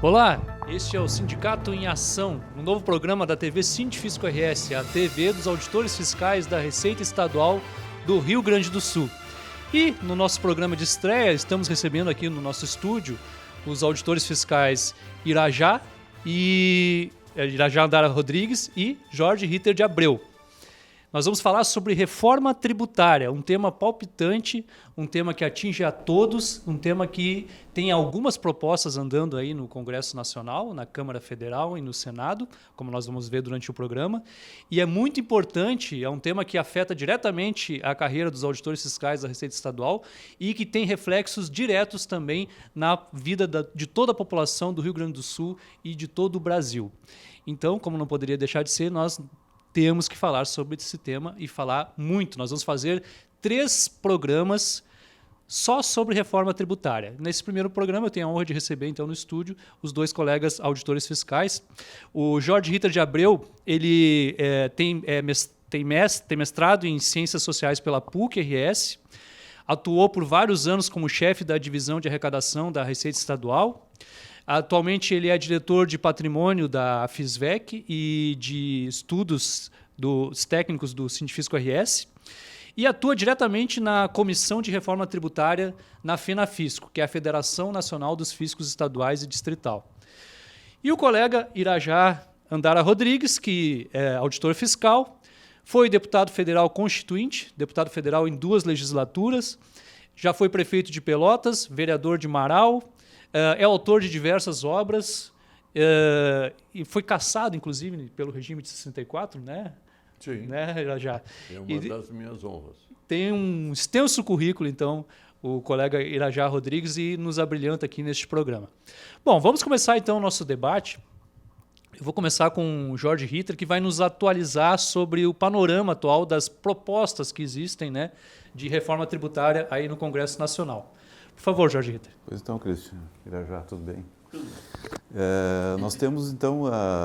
Olá, este é o Sindicato em Ação, um novo programa da TV Sindifisco RS, a TV dos auditores fiscais da Receita Estadual do Rio Grande do Sul. E no nosso programa de estreia, estamos recebendo aqui no nosso estúdio os auditores fiscais Irajá Andara Rodrigues e Jorge Ritter de Abreu. Nós vamos falar sobre reforma tributária, um tema palpitante, um tema que atinge a todos, um tema que tem algumas propostas andando aí no Congresso Nacional, na Câmara Federal e no Senado, como nós vamos ver durante o programa. E é muito importante, é um tema que afeta diretamente a carreira dos auditores fiscais da Receita Estadual e que tem reflexos diretos também na vida de toda a população do Rio Grande do Sul e de todo o Brasil. Então, como não poderia deixar de ser, nós temos que falar sobre esse tema e falar muito. Nós vamos fazer 3 programas só sobre reforma tributária. Nesse primeiro programa eu tenho a honra de receber então no estúdio os 2 colegas auditores fiscais. O Jorge Ritter de Abreu, ele tem mestrado em Ciências Sociais pela PUC-RS, atuou por vários anos como chefe da divisão de arrecadação da Receita Estadual. Atualmente ele é diretor de patrimônio da FISVEC e de estudos técnicos do Sindifisco RS e atua diretamente na Comissão de Reforma Tributária na FENAFISCO, que é a Federação Nacional dos Fiscos Estaduais e Distrital. E o colega Irajá Andara Rodrigues, que é auditor fiscal, foi deputado federal constituinte, deputado federal em 2 legislaturas, já foi prefeito de Pelotas, vereador de Marau, é autor de diversas obras e foi cassado, inclusive, pelo regime de 64, né? Sim, né, já. é uma das minhas honras. Tem um extenso currículo, então, o colega Irajá Rodrigues e nos abrilhanta aqui neste programa. Bom, vamos começar, então, o nosso debate. Eu vou começar com o Jorge Ritter, que vai nos atualizar sobre o panorama atual das propostas que existem, né, de reforma tributária aí no Congresso Nacional. Por favor, Jorge Ritter. Pois então, Cristian, Irajá, tudo bem? Nós temos, então,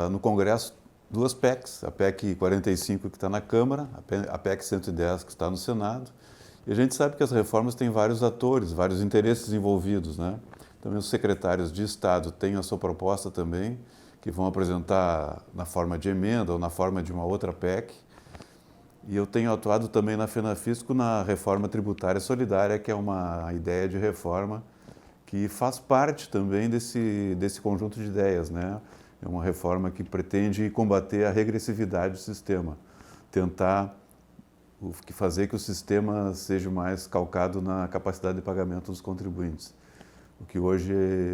no Congresso 2 PECs, a PEC 45 que está na Câmara, a PEC 110 que está no Senado, e a gente sabe que as reformas têm vários atores, vários interesses envolvidos, né? Também os secretários de Estado têm a sua proposta também, que vão apresentar na forma de emenda ou na forma de uma outra PEC. E eu tenho atuado também na FENAFISCO na reforma tributária solidária, que é uma ideia de reforma que faz parte também desse conjunto de ideias, né? É uma reforma que pretende combater a regressividade do sistema, tentar fazer que o sistema seja mais calcado na capacidade de pagamento dos contribuintes. O que hoje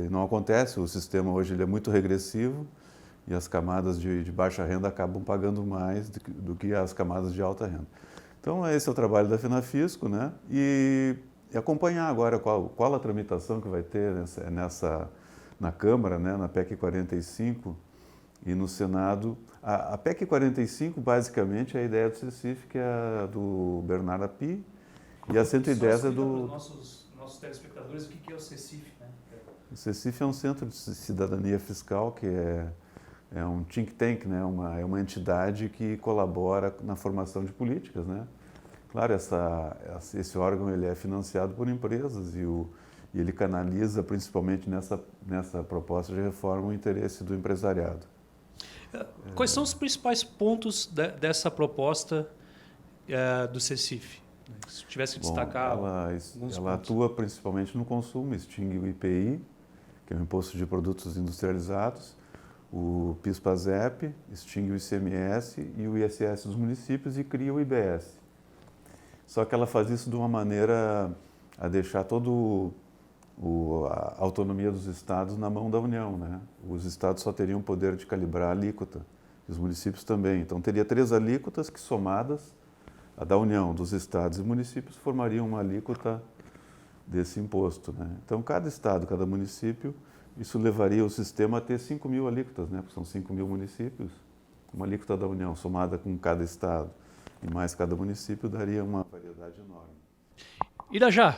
não acontece, o sistema hoje ele é muito regressivo, e as camadas de baixa renda acabam pagando mais do que as camadas de alta renda. Então, esse é o trabalho da FENAFISCO, né? E acompanhar agora qual a tramitação que vai ter na Câmara, né? Na PEC 45 e no Senado. A PEC 45, basicamente, é a ideia do CECIF, que é a do Bernardo Api, e a 110 é do... Para os nossos telespectadores, o que é o CECIF, né? O CECIF é um centro de cidadania fiscal que é um think tank, né? É uma entidade que colabora na formação de políticas, né? Claro, esse órgão ele é financiado por empresas e ele canaliza principalmente nessa proposta de reforma o interesse do empresariado. Quais são os principais pontos dessa proposta do CECIF? Se tivesse que destacar alguns pontos. Ela atua principalmente no consumo, extingue o IPI, que é o Imposto de Produtos Industrializados, o PIS/PASEP, extingue o ICMS e o ISS dos municípios e cria o IBS. Só que ela faz isso de uma maneira a deixar toda a autonomia dos estados na mão da União, né? Os estados só teriam o poder de calibrar a alíquota, e os municípios também. Então, teria 3 alíquotas que, somadas, a da União, dos estados e municípios, formariam uma alíquota desse imposto, né? Então, cada estado, cada município, isso levaria o sistema a ter 5.000 alíquotas, né? Porque são 5.000 municípios. Uma alíquota da União somada com cada estado e mais cada município daria uma variedade enorme. Irajá,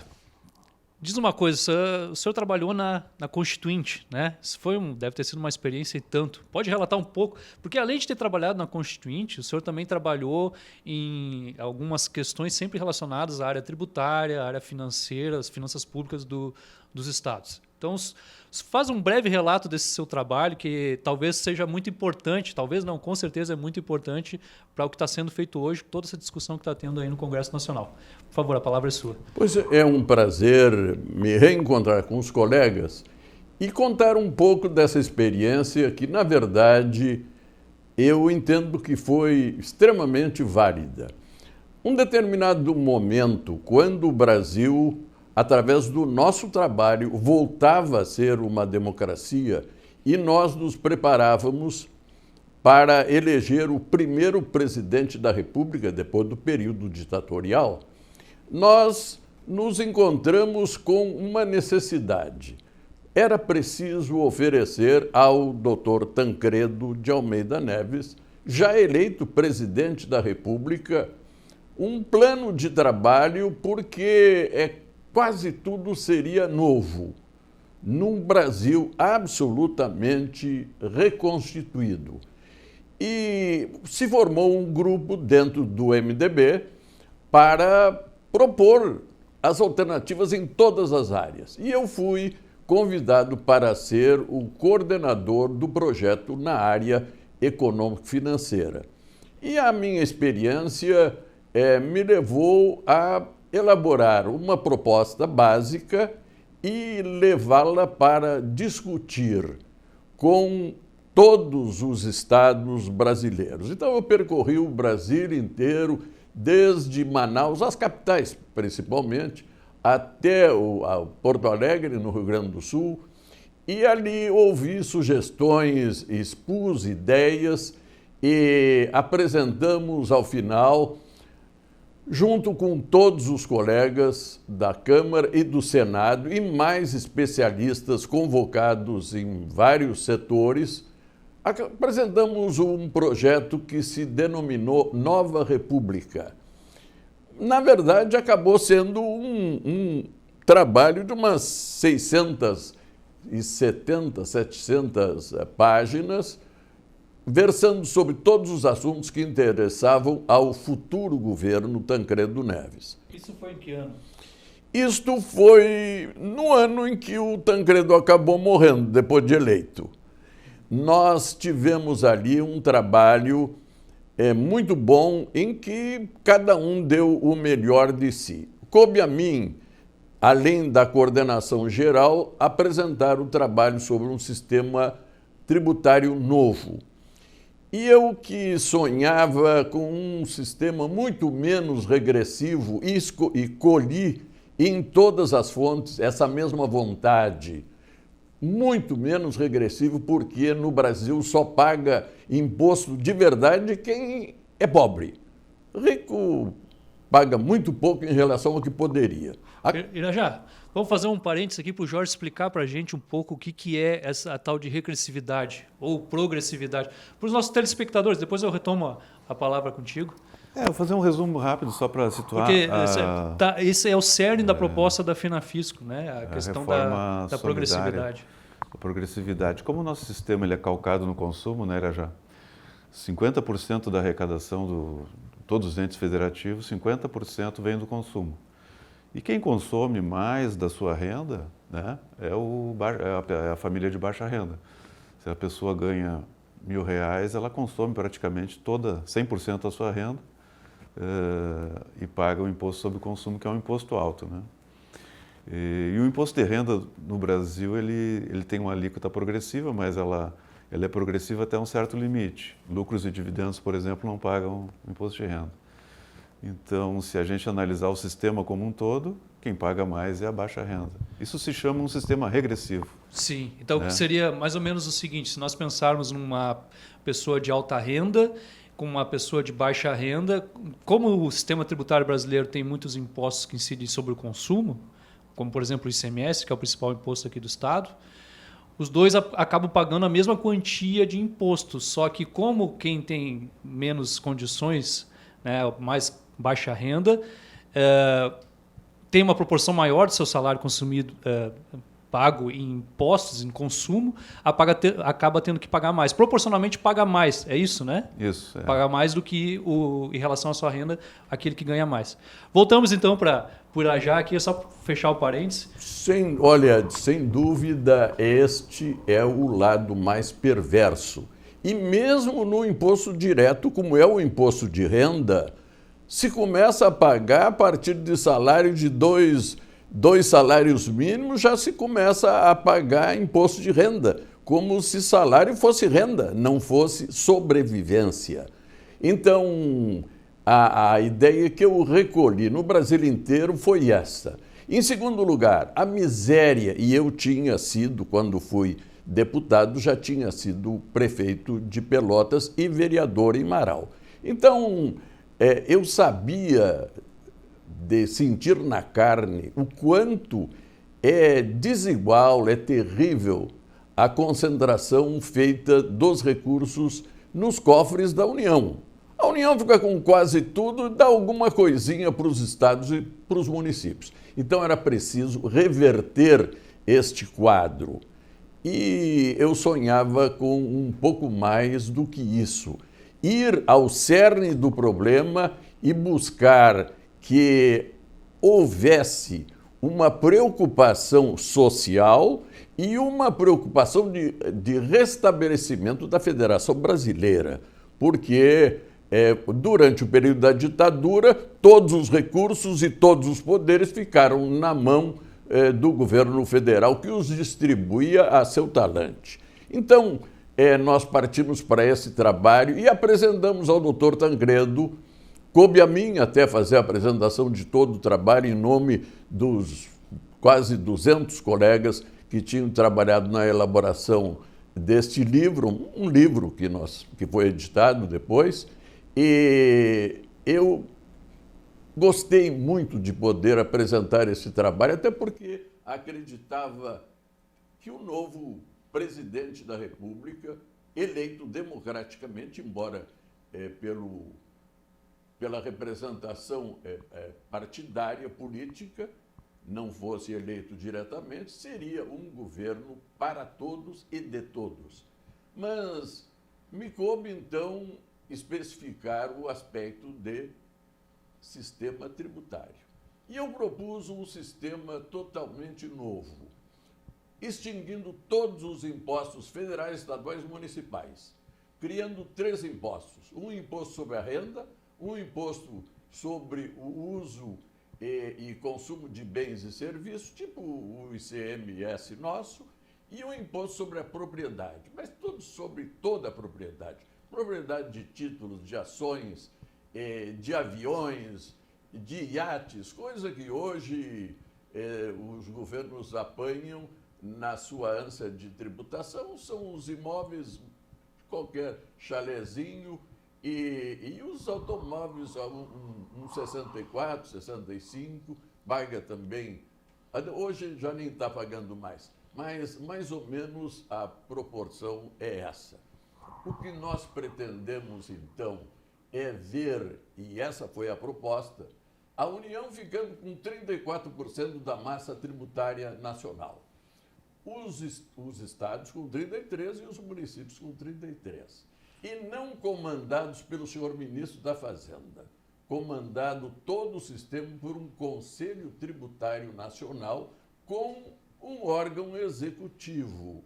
diz uma coisa, o senhor trabalhou na Constituinte, né? Isso deve ter sido uma experiência e tanto. Pode relatar um pouco, porque além de ter trabalhado na Constituinte, o senhor também trabalhou em algumas questões sempre relacionadas à área tributária, à área financeira, às finanças públicas dos estados. Então, faz um breve relato desse seu trabalho, que talvez seja muito importante, talvez não, com certeza é muito importante para o que está sendo feito hoje, toda essa discussão que está tendo aí no Congresso Nacional. Por favor, a palavra é sua. Pois é um prazer me reencontrar com os colegas e contar um pouco dessa experiência que, na verdade, eu entendo que foi extremamente válida. Um determinado momento, quando o Brasil, através do nosso trabalho, voltava a ser uma democracia e nós nos preparávamos para eleger o primeiro presidente da República, depois do período ditatorial, nós nos encontramos com uma necessidade. Era preciso oferecer ao Dr. Tancredo de Almeida Neves, já eleito presidente da República, um plano de trabalho, porque quase tudo seria novo, num Brasil absolutamente reconstituído. E se formou um grupo dentro do MDB para propor as alternativas em todas as áreas. E eu fui convidado para ser o coordenador do projeto na área econômico-financeira. E a minha experiência me levou a elaborar uma proposta básica e levá-la para discutir com todos os estados brasileiros. Então, eu percorri o Brasil inteiro, desde Manaus, as capitais principalmente, até Porto Alegre, no Rio Grande do Sul, e ali ouvi sugestões, expus ideias e apresentamos ao final, junto com todos os colegas da Câmara e do Senado e mais especialistas convocados em vários setores, apresentamos um projeto que se denominou Nova República. Na verdade, acabou sendo um trabalho de umas 670, 700 páginas, versando sobre todos os assuntos que interessavam ao futuro governo Tancredo Neves. Isso foi em que ano? Isto foi no ano em que o Tancredo acabou morrendo, depois de eleito. Nós tivemos ali um trabalho muito bom em que cada um deu o melhor de si. Coube a mim, além da coordenação geral, apresentar o trabalho sobre um sistema tributário novo. E eu que sonhava com um sistema muito menos regressivo e colhi em todas as fontes essa mesma vontade, muito menos regressivo, porque no Brasil só paga imposto de verdade quem é pobre. Rico paga muito pouco em relação ao que poderia. Irajá, vamos fazer um parênteses aqui para o Jorge explicar para a gente um pouco o que é essa tal de regressividade ou progressividade. Para os nossos telespectadores, depois eu retomo a palavra contigo. Eu vou fazer um resumo rápido só para situar. Porque esse é o cerne da proposta da FENAFISCO, né? A questão da progressividade. A progressividade. Como o nosso sistema ele é calcado no consumo, né, Irajá? 50% da arrecadação de todos os entes federativos, 50% vem do consumo. E quem consome mais da sua renda, né, é a família de baixa renda. Se a pessoa ganha R$1.000, ela consome praticamente 100% da sua renda e paga o imposto sobre o consumo, que é um imposto alto, né? E o imposto de renda no Brasil ele tem uma alíquota progressiva, mas ela é progressiva até um certo limite. Lucros e dividendos, por exemplo, não pagam imposto de renda. Então, se a gente analisar o sistema como um todo, quem paga mais é a baixa renda. Isso se chama um sistema regressivo. Sim, então seria mais ou menos o seguinte, se nós pensarmos numa pessoa de alta renda com uma pessoa de baixa renda, como o sistema tributário brasileiro tem muitos impostos que incidem sobre o consumo, como por exemplo o ICMS, que é o principal imposto aqui do Estado, os dois acabam pagando a mesma quantia de imposto, só que como quem tem menos condições, né, mais baixa renda, tem uma proporção maior do seu salário consumido pago em impostos, em consumo, acaba tendo que pagar mais. Proporcionalmente paga mais, é isso, né? Isso. É. Paga mais do que em relação à sua renda, aquele que ganha mais. Voltamos então para Irajá, aqui é só fechar o parênteses. Olha, sem dúvida, este é o lado mais perverso. E mesmo no imposto direto, como é o imposto de renda, se começa a pagar a partir de salário de dois salários mínimos, já se começa a pagar imposto de renda, como se salário fosse renda, não fosse sobrevivência. Então, a ideia que eu recolhi no Brasil inteiro foi essa. Em segundo lugar, a miséria, e eu tinha sido, quando fui deputado, já tinha sido prefeito de Pelotas e vereador em Marau. Então, eu sabia de sentir na carne o quanto é desigual, é terrível a concentração feita dos recursos nos cofres da União. A União fica com quase tudo e dá alguma coisinha para os estados e para os municípios. Então era preciso reverter este quadro. E eu sonhava com um pouco mais do que isso. Ir ao cerne do problema e buscar que houvesse uma preocupação social e uma preocupação de restabelecimento da Federação Brasileira, porque durante o período da ditadura todos os recursos e todos os poderes ficaram na mão do governo federal, que os distribuía a seu talante. Então, nós partimos para esse trabalho e apresentamos ao doutor Tancredo. Coube a mim até fazer a apresentação de todo o trabalho em nome dos quase 200 colegas que tinham trabalhado na elaboração deste livro, um livro que foi editado depois, e eu gostei muito de poder apresentar esse trabalho, até porque acreditava que o novo presidente da República, eleito democraticamente, embora pela representação partidária, política, não fosse eleito diretamente, seria um governo para todos e de todos. Mas me coube, então, especificar o aspecto de sistema tributário. E eu propus um sistema totalmente novo, extinguindo todos os impostos federais, estaduais e municipais, criando 3 impostos. Um imposto sobre a renda, um imposto sobre o uso e consumo de bens e serviços, tipo o ICMS nosso, e um imposto sobre a propriedade, mas tudo sobre toda a propriedade. Propriedade de títulos, de ações, de aviões, de iates, coisa que hoje os governos apanham na sua ânsia de tributação, são os imóveis, qualquer chalezinho, e os automóveis, um 64, 65, paga também. Hoje já nem está pagando mais, mas mais ou menos a proporção é essa. O que nós pretendemos, então, é ver, e essa foi a proposta, a União ficando com 34% da massa tributária nacional. Os estados com 33% e os municípios com 33%. E não comandados pelo senhor ministro da Fazenda, comandado todo o sistema por um Conselho Tributário Nacional com um órgão executivo,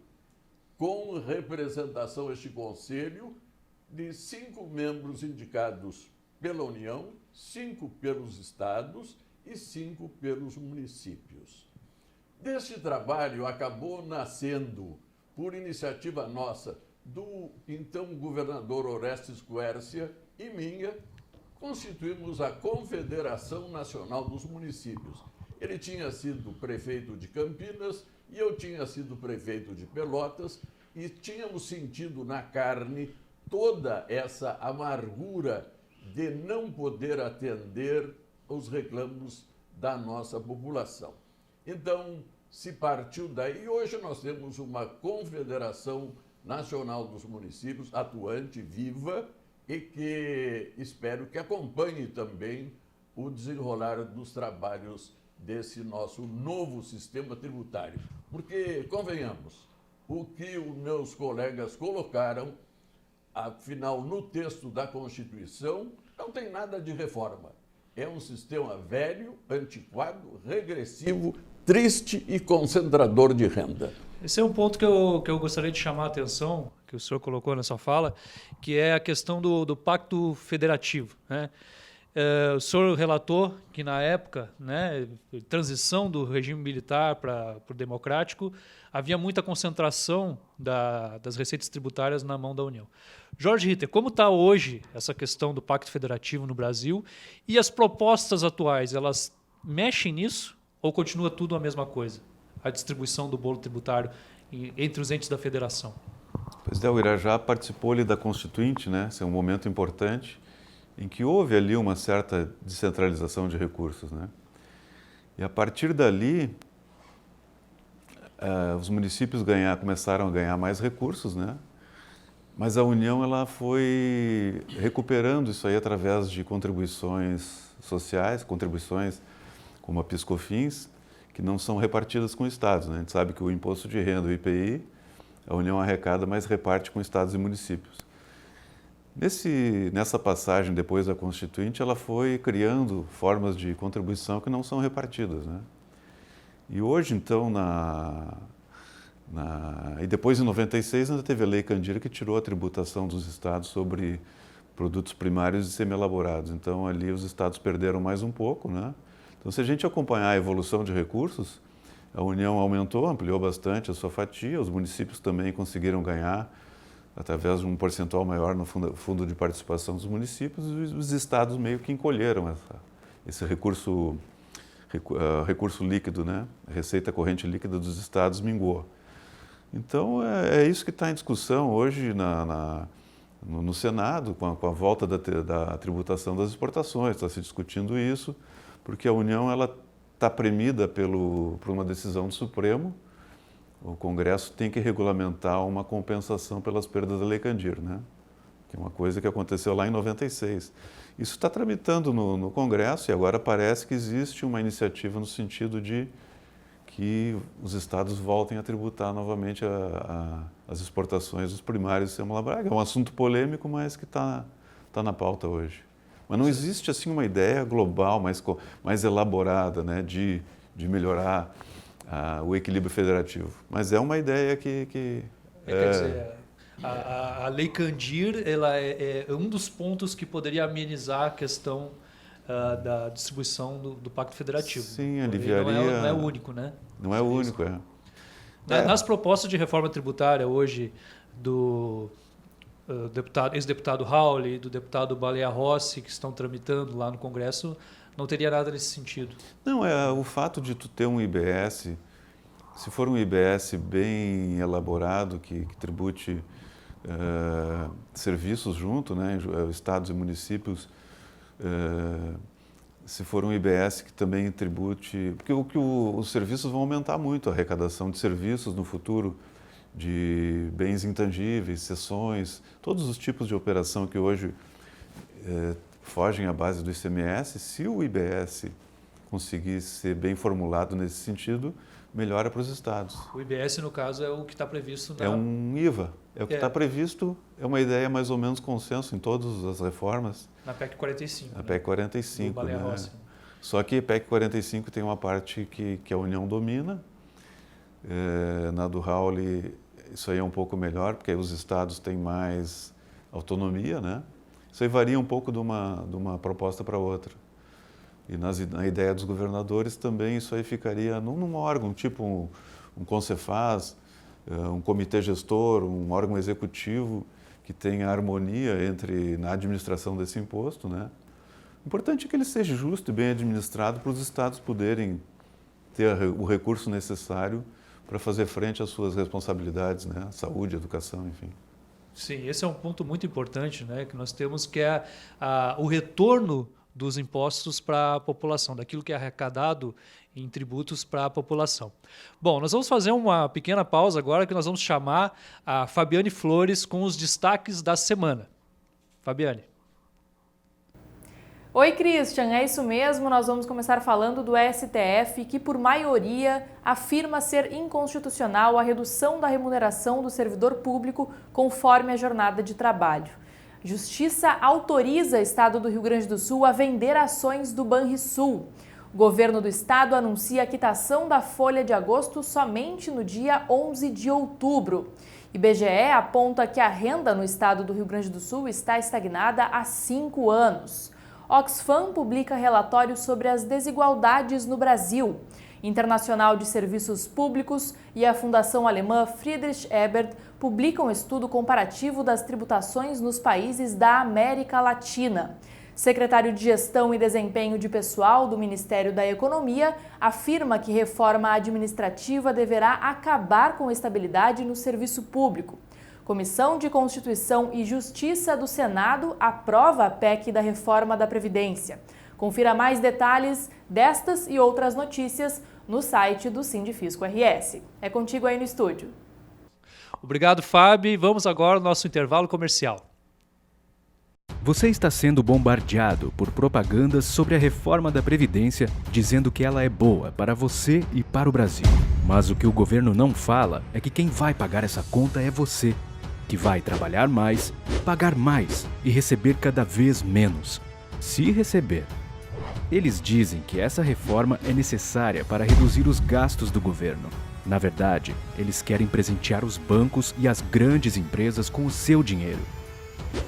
com representação este conselho de 5 membros indicados pela União, 5 pelos estados e 5 pelos municípios. Deste trabalho acabou nascendo, por iniciativa nossa, do então governador Orestes Quércia e minha, constituímos a Confederação Nacional dos Municípios. Ele tinha sido prefeito de Campinas e eu tinha sido prefeito de Pelotas e tínhamos sentido na carne toda essa amargura de não poder atender os reclamos da nossa população. Então, se partiu daí, hoje nós temos uma Confederação Nacional dos Municípios atuante, viva, e que espero que acompanhe também o desenrolar dos trabalhos desse nosso novo sistema tributário. Porque, convenhamos, o que os meus colegas colocaram, afinal, no texto da Constituição, não tem nada de reforma. É um sistema velho, antiquado, regressivo, triste e concentrador de renda. Esse é um ponto que eu gostaria de chamar a atenção, que o senhor colocou na sua fala, que é a questão do pacto federativo, né? O senhor relatou que na época, né, transição do regime militar para o democrático, havia muita concentração das receitas tributárias na mão da União. Jorge Ritter, como está hoje essa questão do pacto federativo no Brasil e as propostas atuais, elas mexem nisso ou continua tudo a mesma coisa? A distribuição do bolo tributário entre os entes da federação? Pois é, o Irajá participou ali da Constituinte, né? Esse é um momento importante em que houve ali uma certa descentralização de recursos, né? E a partir dali, os municípios começaram a ganhar mais recursos, né? Mas a União ela foi recuperando isso aí através de contribuições sociais, contribuições como a PIS/COFINS, que não são repartidas com estados, né? A gente sabe que o imposto de renda, o IPI, a União arrecada, mas reparte com estados e municípios. Nessa passagem, depois da Constituinte, ela foi criando formas de contribuição que não são repartidas, né? E hoje, então, e depois, em 96, ainda teve a Lei Candir, que tirou a tributação dos estados sobre produtos primários e semi-elaborados. Então, ali os estados perderam mais um pouco, né? Então, se a gente acompanhar a evolução de recursos, a União aumentou, ampliou bastante a sua fatia, os municípios também conseguiram ganhar através de um percentual maior no fundo de participação dos municípios, e os estados meio que encolheram esse recurso líquido, né? A receita corrente líquida dos estados minguou. Então, é isso que está em discussão hoje no Senado, com a volta da tributação das exportações. Está se discutindo isso, porque a União está premida por uma decisão do Supremo. O Congresso tem que regulamentar uma compensação pelas perdas da Lei Candir, né? Que é uma coisa que aconteceu lá em 96. Isso está tramitando no Congresso e agora parece que existe uma iniciativa no sentido de que os estados voltem a tributar novamente as exportações dos primários e semi-elaborados. É um assunto polêmico, mas que está na pauta hoje. Mas não existe assim uma ideia global, mais elaborada, né, de melhorar o equilíbrio federativo. Mas é uma ideia que quer dizer, a Lei Candir ela é um dos pontos que poderia amenizar a questão da distribuição do Pacto Federativo. Sim, aliviaria. Não é o único, né? Não é o único, Nas propostas de reforma tributária hoje do ex-deputado Rauli e do deputado Baleia Rossi, que estão tramitando lá no Congresso, não teria nada nesse sentido. Não, é o fato de tu ter um IBS, se for um IBS bem elaborado, que tribute serviços junto, né, estados e municípios, se for um IBS que também tribute... Porque os serviços vão aumentar muito, a arrecadação de serviços no futuro, de bens intangíveis, cessões, todos os tipos de operação que hoje fogem à base do ICMS. Se o IBS conseguir ser bem formulado nesse sentido, melhora para os estados. O IBS, no caso, é o que está previsto É um IVA. É o que está previsto, é uma ideia mais ou menos consenso em todas as reformas. Na PEC 45. Na PEC 45, do Baleia né? Rossi. Só que a PEC 45 tem uma parte que a União domina. Na do Rauli, isso aí é um pouco melhor, porque aí os estados têm mais autonomia, né? Isso aí varia um pouco de uma proposta para outra. E na ideia dos governadores também isso aí ficaria num órgão, tipo um Concefaz, um comitê gestor, um órgão executivo que tenha harmonia na administração desse imposto, né? O importante é que ele seja justo e bem administrado para os estados poderem ter o recurso necessário para fazer frente às suas responsabilidades, né? Saúde, educação, enfim. Sim, esse é um ponto muito importante, né, que nós temos, que é o retorno dos impostos para a população, daquilo que é arrecadado em tributos para a população. Bom, nós vamos fazer uma pequena pausa agora, que nós vamos chamar a Fabiane Flores com os destaques da semana. Fabiane. Oi, Christian, é isso mesmo. Nós vamos começar falando do STF, que por maioria afirma ser inconstitucional a redução da remuneração do servidor público conforme a jornada de trabalho. Justiça autoriza o Estado do Rio Grande do Sul a vender ações do Banrisul. O governo do estado anuncia a quitação da folha de agosto somente no dia 11 de outubro. IBGE aponta que a renda no estado do Rio Grande do Sul está estagnada há 5 anos. Oxfam publica relatório sobre as desigualdades no Brasil. Internacional de Serviços Públicos e a Fundação Alemã Friedrich Ebert publicam um estudo comparativo das tributações nos países da América Latina. Secretário de Gestão e Desempenho de Pessoal do Ministério da Economia afirma que reforma administrativa deverá acabar com a estabilidade no serviço público. Comissão de Constituição e Justiça do Senado aprova a PEC da reforma da Previdência. Confira mais detalhes destas e outras notícias no site do Sindifisco RS. É contigo aí no estúdio. Obrigado, Fábio. Vamos agora ao nosso intervalo comercial. Você está sendo bombardeado por propagandas sobre a reforma da Previdência, dizendo que ela é boa para você e para o Brasil. Mas o que o governo não fala é que quem vai pagar essa conta é você, que vai trabalhar mais, pagar mais e receber cada vez menos. Se receber. Eles dizem que essa reforma é necessária para reduzir os gastos do governo. Na verdade, eles querem presentear os bancos e as grandes empresas com o seu dinheiro.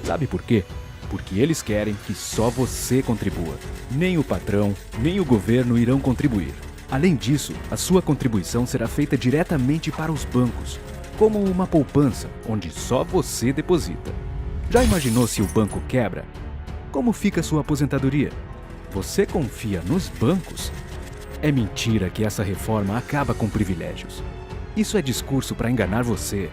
Sabe por quê? Porque eles querem que só você contribua. Nem o patrão, nem o governo irão contribuir. Além disso, a sua contribuição será feita diretamente para os bancos, como uma poupança, onde só você deposita. Já imaginou se o banco quebra? Como fica sua aposentadoria? Você confia nos bancos? É mentira que essa reforma acaba com privilégios. Isso é discurso para enganar você.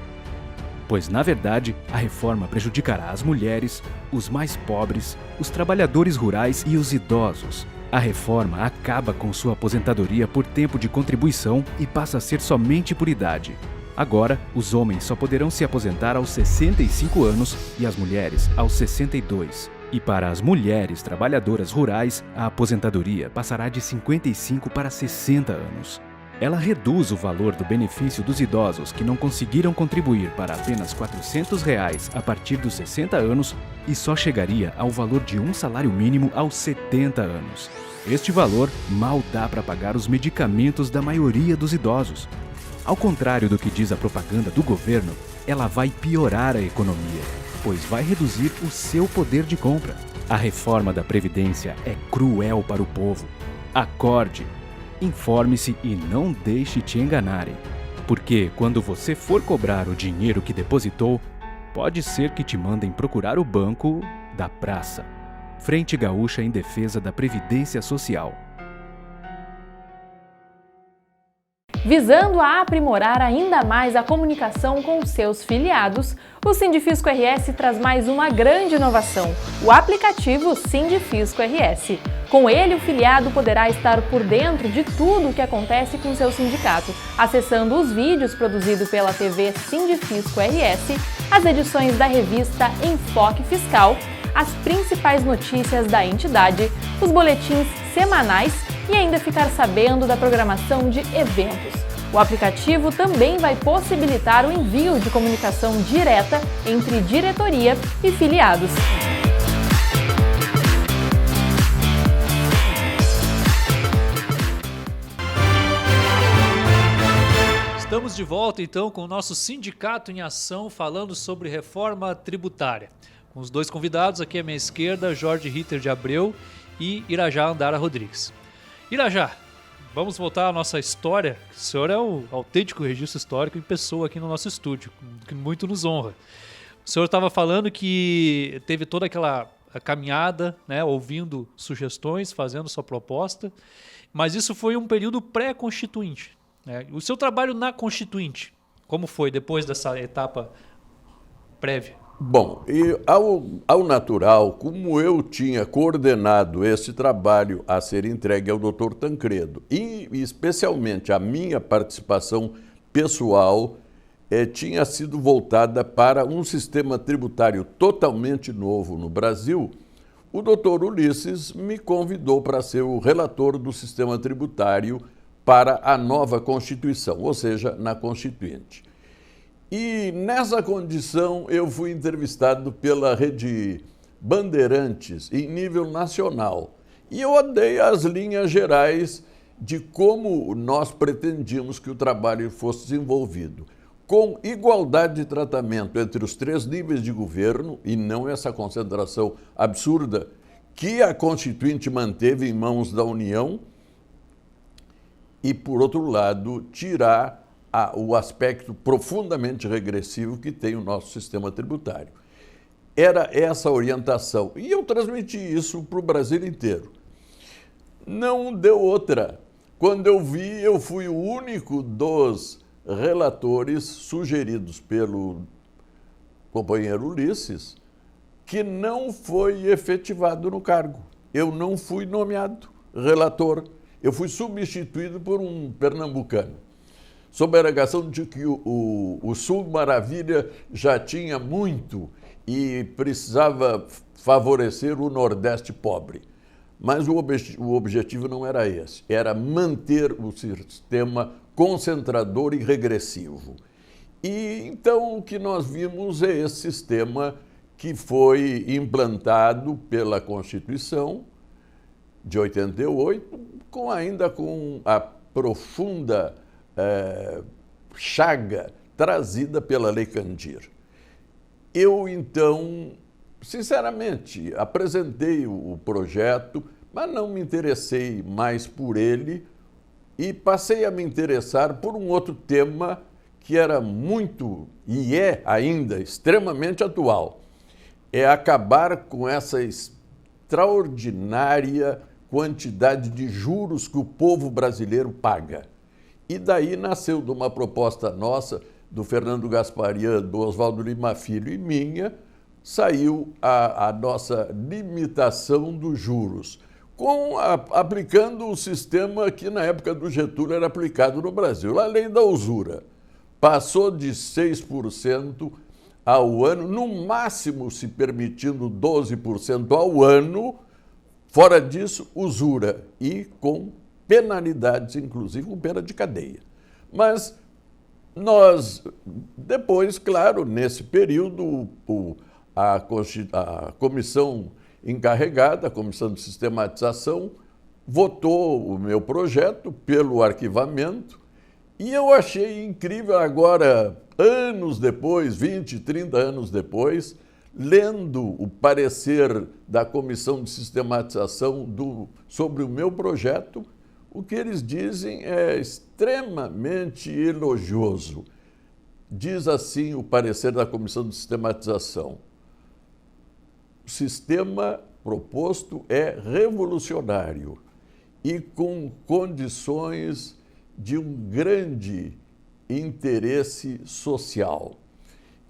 Pois, na verdade, a reforma prejudicará as mulheres, os mais pobres, os trabalhadores rurais e os idosos. A reforma acaba com sua aposentadoria por tempo de contribuição e passa a ser somente por idade. Agora, os homens só poderão se aposentar aos 65 anos e as mulheres aos 62. E para as mulheres trabalhadoras rurais, a aposentadoria passará de 55 para 60 anos. Ela reduz o valor do benefício dos idosos que não conseguiram contribuir para apenas R$ 400 a partir dos 60 anos e só chegaria ao valor de um salário mínimo aos 70 anos. Este valor mal dá para pagar os medicamentos da maioria dos idosos. Ao contrário do que diz a propaganda do governo, ela vai piorar a economia, pois vai reduzir o seu poder de compra. A reforma da Previdência é cruel para o povo. Acorde, informe-se e não deixe te enganarem. Porque quando você for cobrar o dinheiro que depositou, pode ser que te mandem procurar o banco da praça. Frente Gaúcha em Defesa da Previdência Social. Visando a aprimorar ainda mais a comunicação com seus filiados, o Sindifisco RS traz mais uma grande inovação, o aplicativo Sindifisco RS. Com ele, o filiado poderá estar por dentro de tudo o que acontece com seu sindicato, acessando os vídeos produzidos pela TV Sindifisco RS, as edições da revista Enfoque Fiscal, as principais notícias da entidade, os boletins semanais e ainda ficar sabendo da programação de eventos. O aplicativo também vai possibilitar o envio de comunicação direta entre diretoria e filiados. Estamos de volta então com o nosso Sindicato em Ação falando sobre reforma tributária. Com os dois convidados aqui à minha esquerda, Jorge Ritter de Abreu e Irajá Andara Rodrigues. Irajá, vamos voltar à nossa história. O senhor é o autêntico registro histórico em pessoa aqui no nosso estúdio, que muito nos honra. O senhor estava falando que teve toda aquela caminhada, né, ouvindo sugestões, fazendo sua proposta, mas isso foi um período pré-constituinte. Né? O seu trabalho na Constituinte, como foi depois dessa etapa prévia? Bom, e ao natural, como eu tinha coordenado esse trabalho a ser entregue ao Dr. Tancredo, e especialmente a minha participação pessoal tinha sido voltada para um sistema tributário totalmente novo no Brasil, o doutor Ulisses me convidou para ser o relator do sistema tributário para a nova Constituição, ou seja, na Constituinte. E nessa condição eu fui entrevistado pela Rede Bandeirantes em nível nacional. E eu dei as linhas gerais de como nós pretendíamos que o trabalho fosse desenvolvido, com igualdade de tratamento entre os 3 níveis de governo, e não essa concentração absurda que a Constituinte manteve em mãos da União, e, por outro lado, tirar o aspecto profundamente regressivo que tem o nosso sistema tributário. Era essa a orientação, e eu transmiti isso para o Brasil inteiro. Não deu outra. Quando eu vi, eu fui o único dos relatores sugeridos pelo companheiro Ulisses que não foi efetivado no cargo. Eu não fui nomeado relator. Eu fui substituído por um pernambucano, sob a alegação de que o Sul Maravilha já tinha muito e precisava favorecer o Nordeste pobre. Mas o objetivo não era esse, era manter o sistema concentrador e regressivo. E então o que nós vimos é esse sistema que foi implantado pela Constituição de 88, ainda com a profunda chaga trazida pela Lei Candir. Eu, então, sinceramente, apresentei o projeto, mas não me interessei mais por ele e passei a me interessar por um outro tema que era muito, e é ainda, extremamente atual. É acabar com essa extraordinária quantidade de juros que o povo brasileiro paga. E daí nasceu de uma proposta nossa, do Fernando Gasparian, do Oswaldo Lima Filho e minha, saiu a nossa limitação dos juros, aplicando o sistema que na época do Getúlio era aplicado no Brasil, a lei da usura. Passou de 6% ao ano, no máximo se permitindo 12% ao ano, fora disso, usura, e com penalidades, inclusive com pena de cadeia. Mas nós, depois, claro, nesse período, a comissão encarregada, a comissão de sistematização, votou o meu projeto pelo arquivamento, e eu achei incrível agora, anos depois, 20, 30 anos depois, lendo o parecer da comissão de sistematização sobre o meu projeto, o que eles dizem é extremamente elogioso. Diz assim o parecer da comissão de sistematização: o sistema proposto é revolucionário e com condições de um grande interesse social.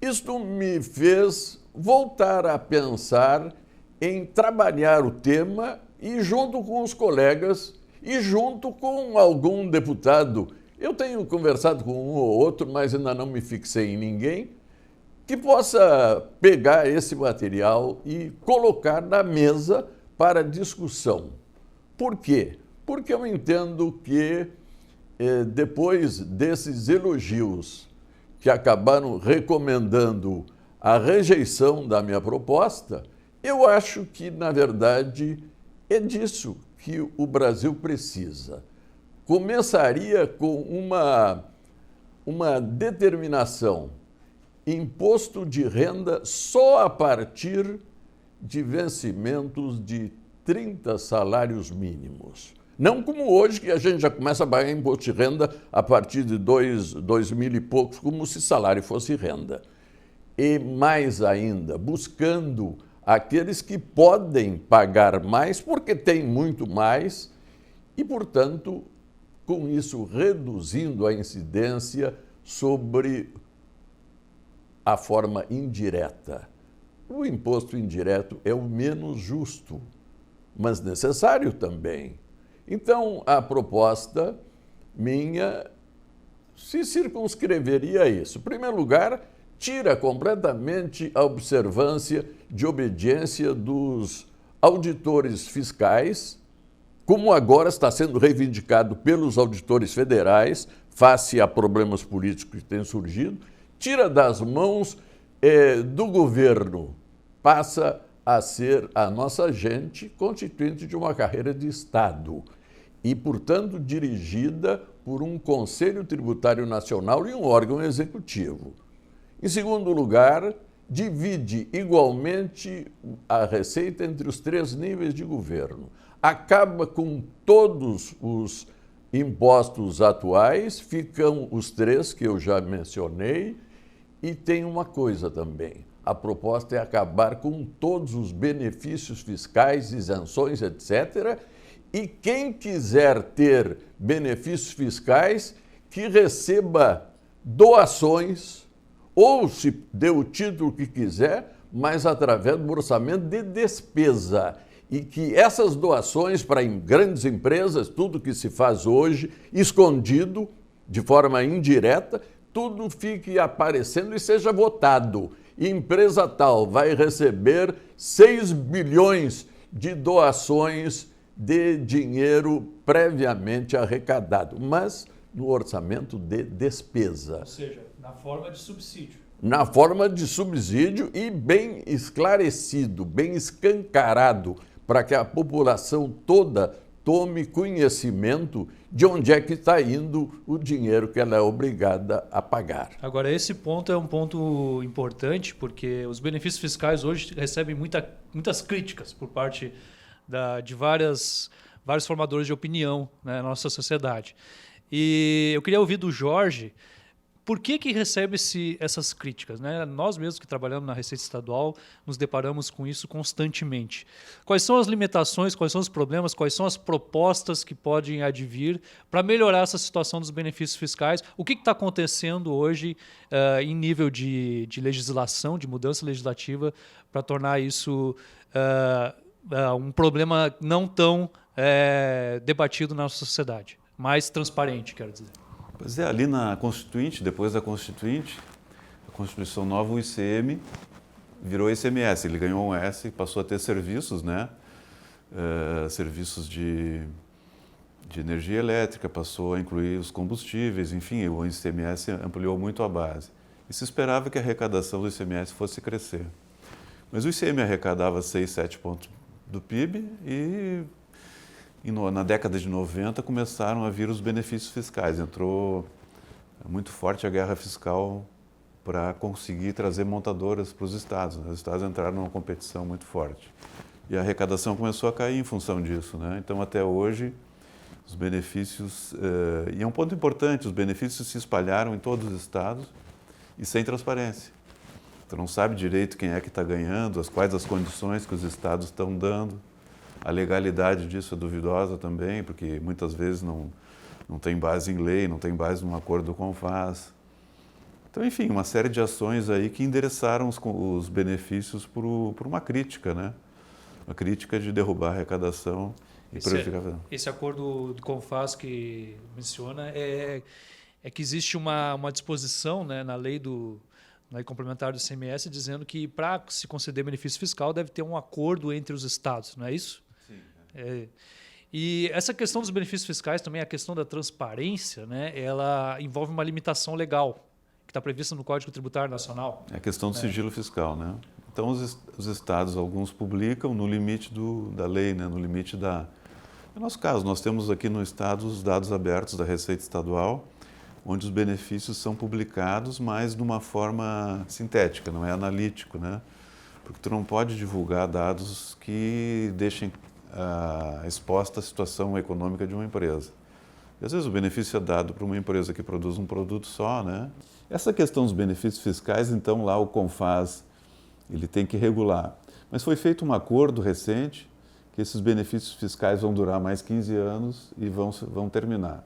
Isto me fez voltar a pensar em trabalhar o tema e, junto com os colegas e junto com algum deputado, eu tenho conversado com um ou outro, mas ainda não me fixei em ninguém, que possa pegar esse material e colocar na mesa para discussão. Por quê? Porque eu entendo que, depois desses elogios que acabaram recomendando a rejeição da minha proposta, eu acho que, na verdade, é disso que o Brasil precisa. Começaria com uma determinação: imposto de renda só a partir de vencimentos de 30 salários mínimos. Não como hoje, que a gente já começa a pagar imposto de renda a partir de 2.000 e poucos, como se salário fosse renda. E mais ainda, buscando aqueles que podem pagar mais, porque têm muito mais, e, portanto, com isso reduzindo a incidência sobre a forma indireta. O imposto indireto é o menos justo, mas necessário também. Então, a proposta minha se circunscreveria a isso. Em primeiro lugar, tira completamente a observância de obediência dos auditores fiscais, como agora está sendo reivindicado pelos auditores federais, face a problemas políticos que têm surgido, tira das mãos do governo, passa a ser a nossa gente constituinte de uma carreira de Estado e, portanto, dirigida por um Conselho Tributário Nacional e um órgão executivo. Em segundo lugar, divide igualmente a receita entre os 3 níveis de governo. Acaba com todos os impostos atuais, ficam os 3 que eu já mencionei, e tem uma coisa também. A proposta é acabar com todos os benefícios fiscais, isenções, etc., e quem quiser ter benefícios fiscais, que receba doações, ou se dê o título que quiser, mas através do orçamento de despesa. E que essas doações para grandes empresas, tudo que se faz hoje, escondido, de forma indireta, tudo fique aparecendo e seja votado. Empresa tal vai receber 6 bilhões de doações de dinheiro previamente arrecadado, mas no orçamento de despesa. Ou seja, na forma de subsídio. Na forma de subsídio e bem esclarecido, bem escancarado, para que a população toda tome conhecimento de onde é que está indo o dinheiro que ela é obrigada a pagar. Agora, esse ponto é um ponto importante, porque os benefícios fiscais hoje recebem muitas críticas por parte de vários formadores de opinião, né, na nossa sociedade. E eu queria ouvir do Jorge por que recebe essas críticas, né? Nós mesmos que trabalhamos na Receita Estadual nos deparamos com isso constantemente. Quais são as limitações, quais são os problemas, quais são as propostas que podem advir para melhorar essa situação dos benefícios fiscais? O que está acontecendo hoje em nível de legislação, de mudança legislativa, para tornar isso um problema não tão debatido na nossa sociedade, mais transparente, quero dizer. Pois é, ali na Constituinte, depois da Constituinte, a Constituição nova, o ICM virou ICMS, ele ganhou um S e passou a ter serviços, né? Serviços de energia elétrica, passou a incluir os combustíveis, enfim, o ICMS ampliou muito a base. E se esperava que a arrecadação do ICMS fosse crescer. Mas o ICM arrecadava 6, 7 pontos do PIB e na década de 90 começaram a vir os benefícios fiscais. Entrou muito forte a guerra fiscal para conseguir trazer montadoras para os estados. Os estados entraram numa competição muito forte. E a arrecadação começou a cair em função disso, né? Então, até hoje, os benefícios... e é um ponto importante, os benefícios se espalharam em todos os estados e sem transparência. Tu não sabe direito quem é que está ganhando, quais as condições que os estados estão dando. A legalidade disso é duvidosa também, porque muitas vezes não tem base em lei, não tem base num acordo com o CONFAS. Então, enfim, uma série de ações aí que endereçaram os benefícios por uma crítica, né? Uma crítica de derrubar a arrecadação e prejudicar. Esse acordo do CONFAS que menciona é que existe uma disposição, né, na lei complementar do ICMS dizendo que para se conceder benefício fiscal deve ter um acordo entre os estados, não é isso? Sim. E essa questão dos benefícios fiscais também, a questão da transparência, né, ela envolve uma limitação legal que está prevista no Código Tributário Nacional. É a questão do sigilo fiscal, né? Então os estados, alguns publicam no limite da lei, né, no limite da... No nosso caso, nós temos aqui no estado os dados abertos da Receita Estadual, onde os benefícios são publicados, mas de uma forma sintética, não é analítico, né? Porque tu não pode divulgar dados que deixem exposta a situação econômica de uma empresa. E às vezes o benefício é dado para uma empresa que produz um produto só, né? Essa questão dos benefícios fiscais, então lá o CONFAS, ele tem que regular. Mas foi feito um acordo recente que esses benefícios fiscais vão durar mais 15 anos e vão terminar.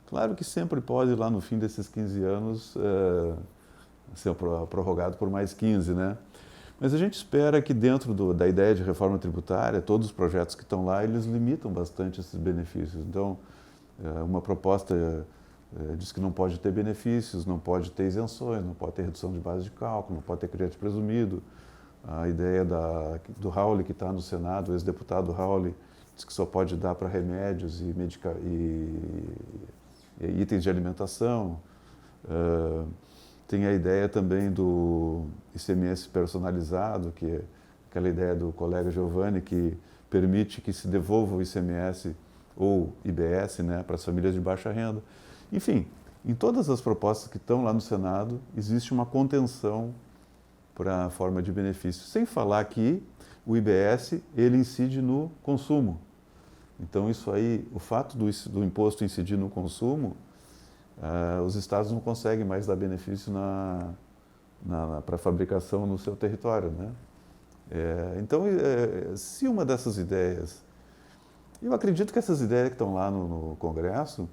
Claro que sempre pode, lá no fim desses 15 anos, ser prorrogado por mais 15, né? Mas a gente espera que dentro da ideia de reforma tributária, todos os projetos que estão lá, eles limitam bastante esses benefícios. Então, uma proposta diz que não pode ter benefícios, não pode ter isenções, não pode ter redução de base de cálculo, não pode ter crédito presumido, A ideia do Raul, que está no Senado, o ex-deputado Raul, diz que só pode dar para remédios e itens de alimentação. Tem a ideia também do ICMS personalizado, que é aquela ideia do colega Giovanni, que permite que se devolva o ICMS ou IBS, né, para as famílias de baixa renda. Enfim, em todas as propostas que estão lá no Senado, existe uma contenção para a forma de benefício. Sem falar que o IBS, ele incide no consumo. Então, isso aí, o fato do imposto incidir no consumo, os estados não conseguem mais dar benefício para a fabricação no seu território, né? Então, se uma dessas ideias... Eu acredito que essas ideias que estão lá no Congresso,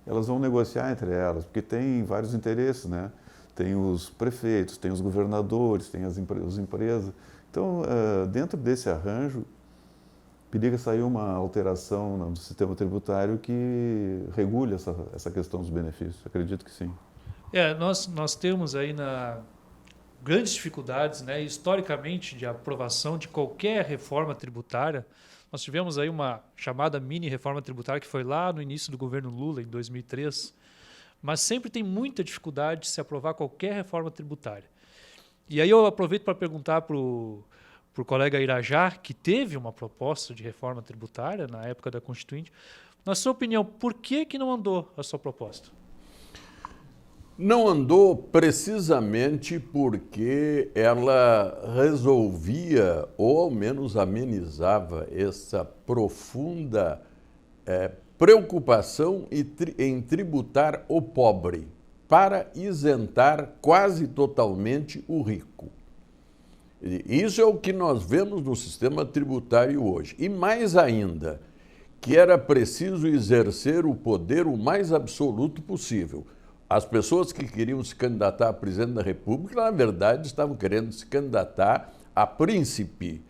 elas vão negociar entre elas, porque tem vários interesses, né? Tem os prefeitos, tem os governadores, tem as empresas. Então, dentro desse arranjo, periga sair uma alteração no sistema tributário que regule essa questão dos benefícios. Acredito que sim. Nós temos aí grandes dificuldades, né, historicamente, de aprovação de qualquer reforma tributária. Nós tivemos aí uma chamada mini reforma tributária que foi lá no início do governo Lula, em 2003, mas sempre tem muita dificuldade de se aprovar qualquer reforma tributária. E aí eu aproveito para perguntar para o colega Irajá, que teve uma proposta de reforma tributária na época da Constituinte. Na sua opinião, por que não andou a sua proposta? Não andou precisamente porque ela resolvia, ou ao menos amenizava, essa profunda preocupação em tributar o pobre, para isentar quase totalmente o rico. Isso é o que nós vemos no sistema tributário hoje. E mais ainda, que era preciso exercer o poder o mais absoluto possível. As pessoas que queriam se candidatar a presidente da República, na verdade, estavam querendo se candidatar a príncipe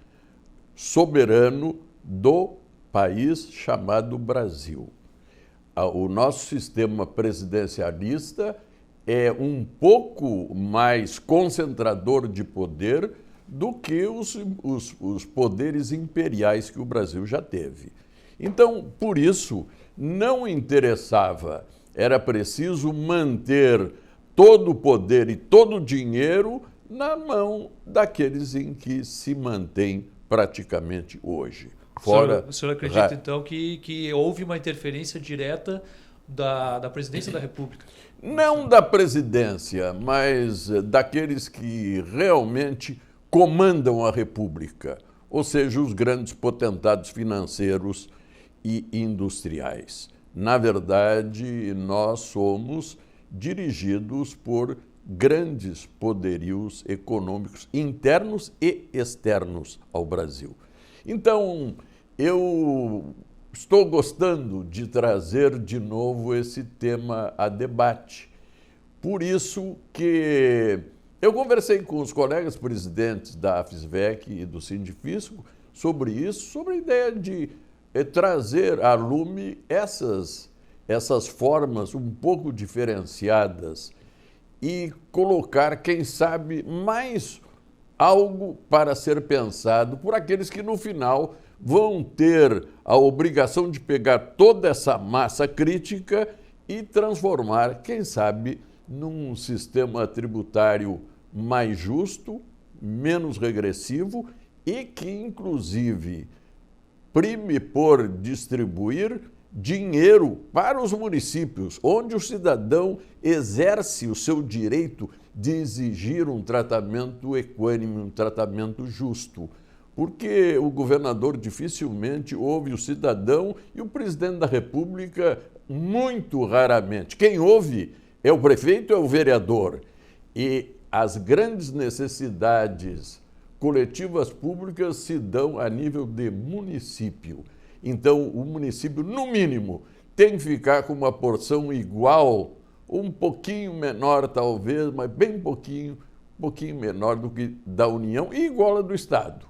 soberano do país chamado Brasil. O nosso sistema presidencialista é um pouco mais concentrador de poder do que os poderes imperiais que o Brasil já teve. Então, por isso, não interessava, era preciso manter todo o poder e todo o dinheiro na mão daqueles em que se mantém praticamente hoje. O senhor acredita, então, que houve uma interferência direta da presidência da República? Não da presidência, mas daqueles que realmente comandam a República, ou seja, os grandes potentados financeiros e industriais. Na verdade, nós somos dirigidos por grandes poderios econômicos internos e externos ao Brasil. Então, eu estou gostando de trazer de novo esse tema a debate. Por isso que eu conversei com os colegas presidentes da AFISVEC e do Sindifisco sobre isso, sobre a ideia de trazer à lume essas formas um pouco diferenciadas e colocar, quem sabe, mais algo para ser pensado por aqueles que, no final, vão ter a obrigação de pegar toda essa massa crítica e transformar, quem sabe, num sistema tributário mais justo, menos regressivo e que, inclusive, prime por distribuir dinheiro para os municípios, onde o cidadão exerce o seu direito de exigir um tratamento equânime, um tratamento justo. Porque o governador dificilmente ouve o cidadão e o presidente da República muito raramente. Quem ouve é o prefeito, é o vereador. E as grandes necessidades coletivas públicas se dão a nível de município. Então, o município, no mínimo, tem que ficar com uma porção igual, um pouquinho menor talvez, mas bem pouquinho menor do que da União e igual a do Estado.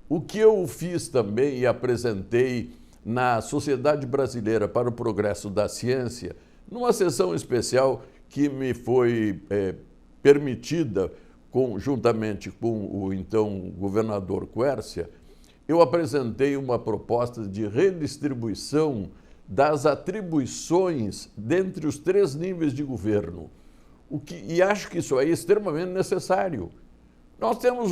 O que eu fiz também e apresentei na Sociedade Brasileira para o Progresso da Ciência, numa sessão especial que me foi permitida juntamente com o então governador Quércia, eu apresentei uma proposta de redistribuição das atribuições dentre os 3 níveis de governo. E acho que isso aí é extremamente necessário. Nós temos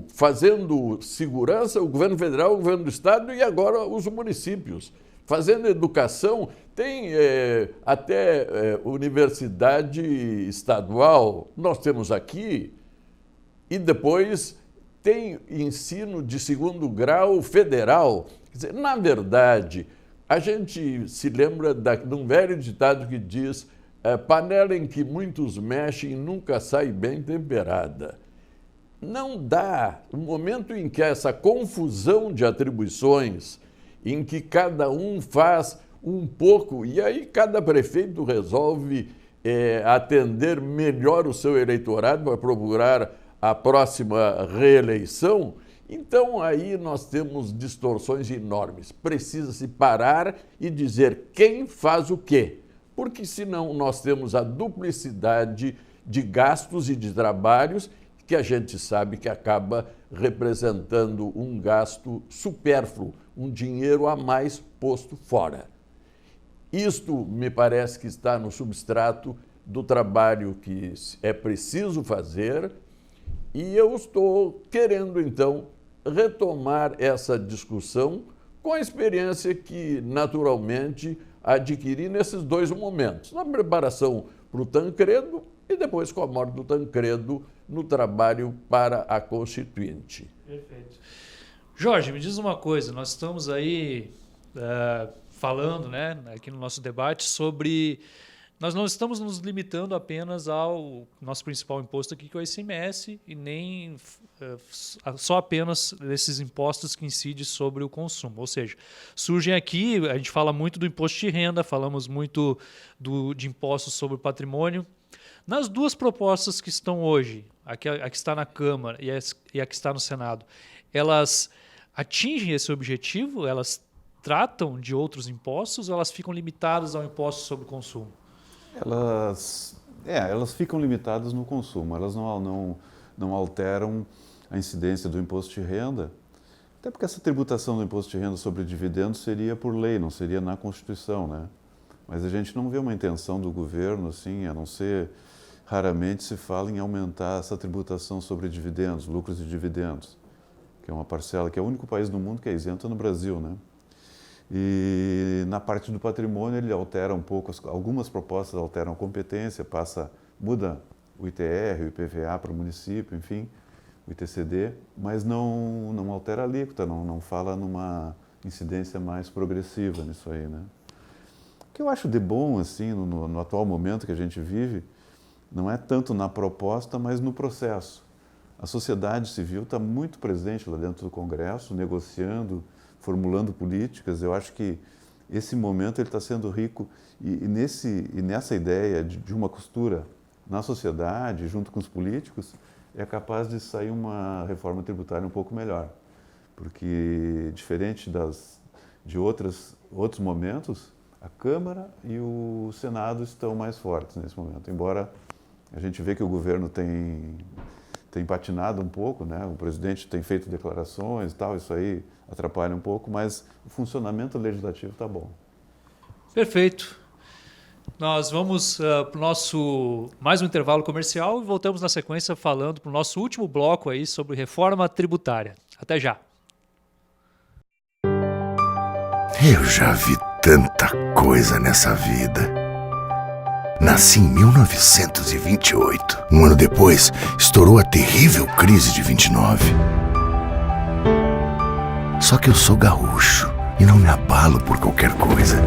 fazendo segurança o governo federal, o governo do estado e agora os municípios. Fazendo educação, tem até universidade estadual, nós temos aqui, e depois tem ensino de 2º grau federal. Quer dizer, na verdade, a gente se lembra de um velho ditado que diz: panela em que muitos mexem nunca sai bem temperada. Não dá, no momento em que essa confusão de atribuições, em que cada um faz um pouco, e aí cada prefeito resolve atender melhor o seu eleitorado para procurar a próxima reeleição, então aí nós temos distorções enormes. Precisa-se parar e dizer quem faz o quê, porque senão nós temos a duplicidade de gastos e de trabalhos que a gente sabe que acaba representando um gasto supérfluo, um dinheiro a mais posto fora. Isto me parece que está no substrato do trabalho que é preciso fazer, e eu estou querendo, então, retomar essa discussão com a experiência que, naturalmente, adquiri nesses 2 momentos, na preparação para o Tancredo e depois com a morte do Tancredo no trabalho para a Constituinte. Perfeito. Jorge, me diz uma coisa, nós estamos aí falando, né, aqui no nosso debate sobre... Nós não estamos nos limitando apenas ao nosso principal imposto aqui, que é o ICMS, e nem só apenas esses impostos que incidem sobre o consumo. Ou seja, surgem aqui, a gente fala muito do imposto de renda, falamos muito de impostos sobre o patrimônio. Nas 2 propostas que estão hoje, a que está na Câmara e a que está no Senado, elas atingem esse objetivo? Elas tratam de outros impostos ou elas ficam limitadas ao imposto sobre o consumo? Elas ficam limitadas no consumo, elas não alteram a incidência do imposto de renda, até porque essa tributação do imposto de renda sobre dividendos seria por lei, não seria na Constituição, né? Mas a gente não vê uma intenção do governo, assim, a não ser, raramente se fala em aumentar essa tributação sobre dividendos, lucros e dividendos, que é uma parcela, que é o único país no mundo que é isento no Brasil, né? E na parte do patrimônio ele altera um pouco, algumas propostas alteram a competência, muda o ITR, o IPVA para o município, enfim, o ITCD, mas não altera a alíquota, não fala numa incidência mais progressiva nisso aí, né? O que eu acho de bom, assim, no atual momento que a gente vive, não é tanto na proposta, mas no processo. A sociedade civil está muito presente lá dentro do Congresso, negociando, formulando políticas. Eu acho que esse momento ele está sendo rico e nessa ideia de uma costura na sociedade, junto com os políticos, é capaz de sair uma reforma tributária um pouco melhor. Porque, diferente de outros momentos, a Câmara e o Senado estão mais fortes nesse momento. Embora a gente vê que o governo tem patinado um pouco, né? O presidente tem feito declarações e tal, isso aí atrapalha um pouco, mas o funcionamento legislativo está bom. Perfeito. Nós vamos para o nosso mais um intervalo comercial e voltamos na sequência falando para o nosso último bloco aí sobre reforma tributária. Até já. Eu já vi tanta coisa nessa vida. Nasci em 1928. Um ano depois, estourou a terrível crise de 29. Só que eu sou gaúcho e não me abalo por qualquer coisa.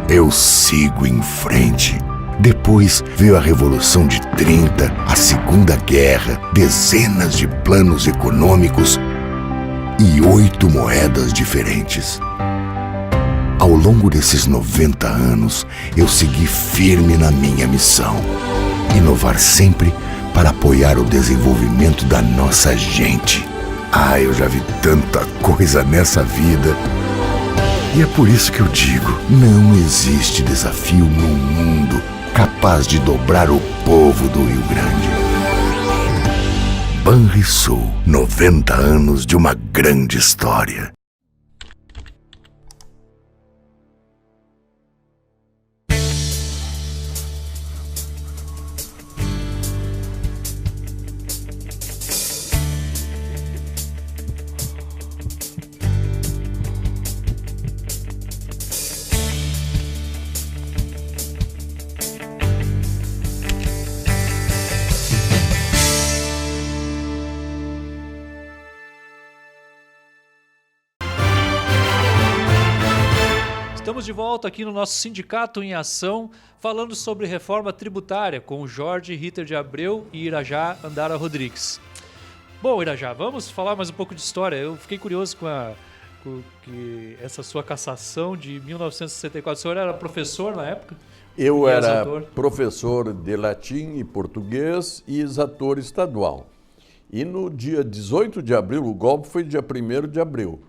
Eu sigo em frente. Depois veio a Revolução de 30, a Segunda Guerra, dezenas de planos econômicos e 8 moedas diferentes. Ao longo desses 90 anos, eu segui firme na minha missão. Inovar sempre para apoiar o desenvolvimento da nossa gente. Eu já vi tanta coisa nessa vida. E é por isso que eu digo, não existe desafio no mundo capaz de dobrar o povo do Rio Grande. Banrisul, 90 anos de uma grande história. Estamos de volta aqui no nosso Sindicato em Ação, falando sobre reforma tributária com o Jorge Ritter de Abreu e Irajá Andara Rodrigues. Bom, Irajá, vamos falar mais um pouco de história. Eu fiquei curioso com essa sua cassação de 1964. O senhor era professor na época? Eu E era exator? professor de latim e português e exator estadual. E no dia 18 de abril, o golpe foi dia 1º de abril.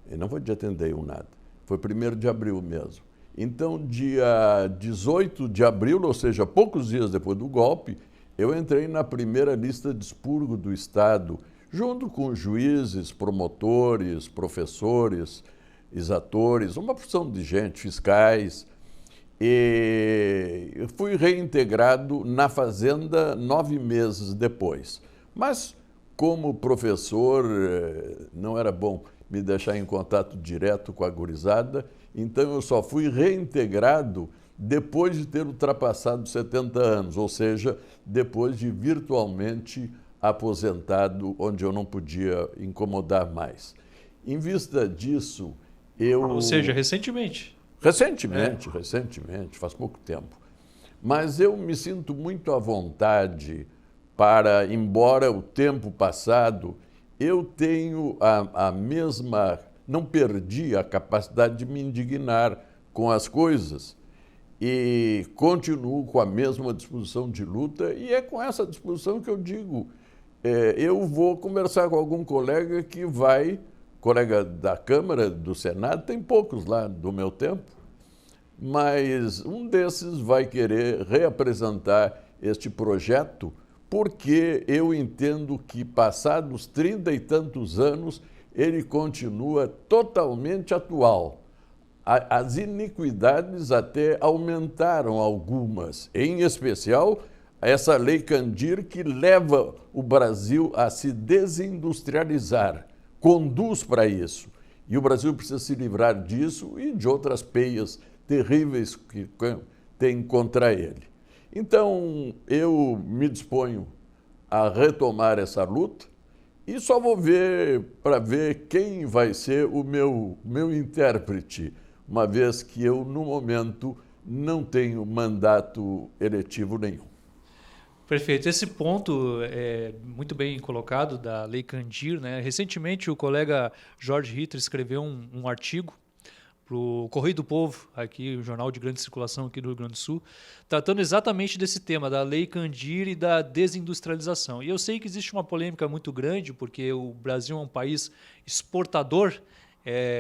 E não foi dia 31 nada. Foi 1º de abril mesmo. Então, dia 18 de abril, ou seja, poucos dias depois do golpe, eu entrei na primeira lista de expurgo do Estado, junto com juízes, promotores, professores, exatores, uma porção de gente, fiscais. E eu fui reintegrado na Fazenda 9 meses depois. Mas, como professor, não era bom me deixar em contato direto com a gurizada, então eu só fui reintegrado depois de ter ultrapassado 70 anos, ou seja, depois de virtualmente aposentado, onde eu não podia incomodar mais. Em vista disso, eu... Ou seja, recentemente. Recentemente, faz pouco tempo. Mas eu me sinto muito à vontade para, embora o tempo passado, eu tenho a mesma, não perdi a capacidade de me indignar com as coisas e continuo com a mesma disposição de luta e é com essa disposição que eu digo, eu vou conversar com algum colega que vai, colega da Câmara, do Senado, tem poucos lá do meu tempo, mas um desses vai querer reapresentar este projeto porque eu entendo que, passados 30 e tantos anos, ele continua totalmente atual. As iniquidades até aumentaram algumas, em especial essa Lei Candir que leva o Brasil a se desindustrializar, conduz para isso. E o Brasil precisa se livrar disso e de outras peias terríveis que tem contra ele. Então, eu me disponho a retomar essa luta e só vou ver para ver quem vai ser o meu intérprete, uma vez que eu, no momento, não tenho mandato eletivo nenhum. Perfeito. Esse ponto é muito bem colocado da Lei Candir, né? Recentemente, o colega Jorge Ritter escreveu um artigo para o Correio do Povo, aqui, o jornal de grande circulação aqui do Rio Grande do Sul, tratando exatamente desse tema, da Lei Candir e da desindustrialização. E eu sei que existe uma polêmica muito grande, porque o Brasil é um país exportador,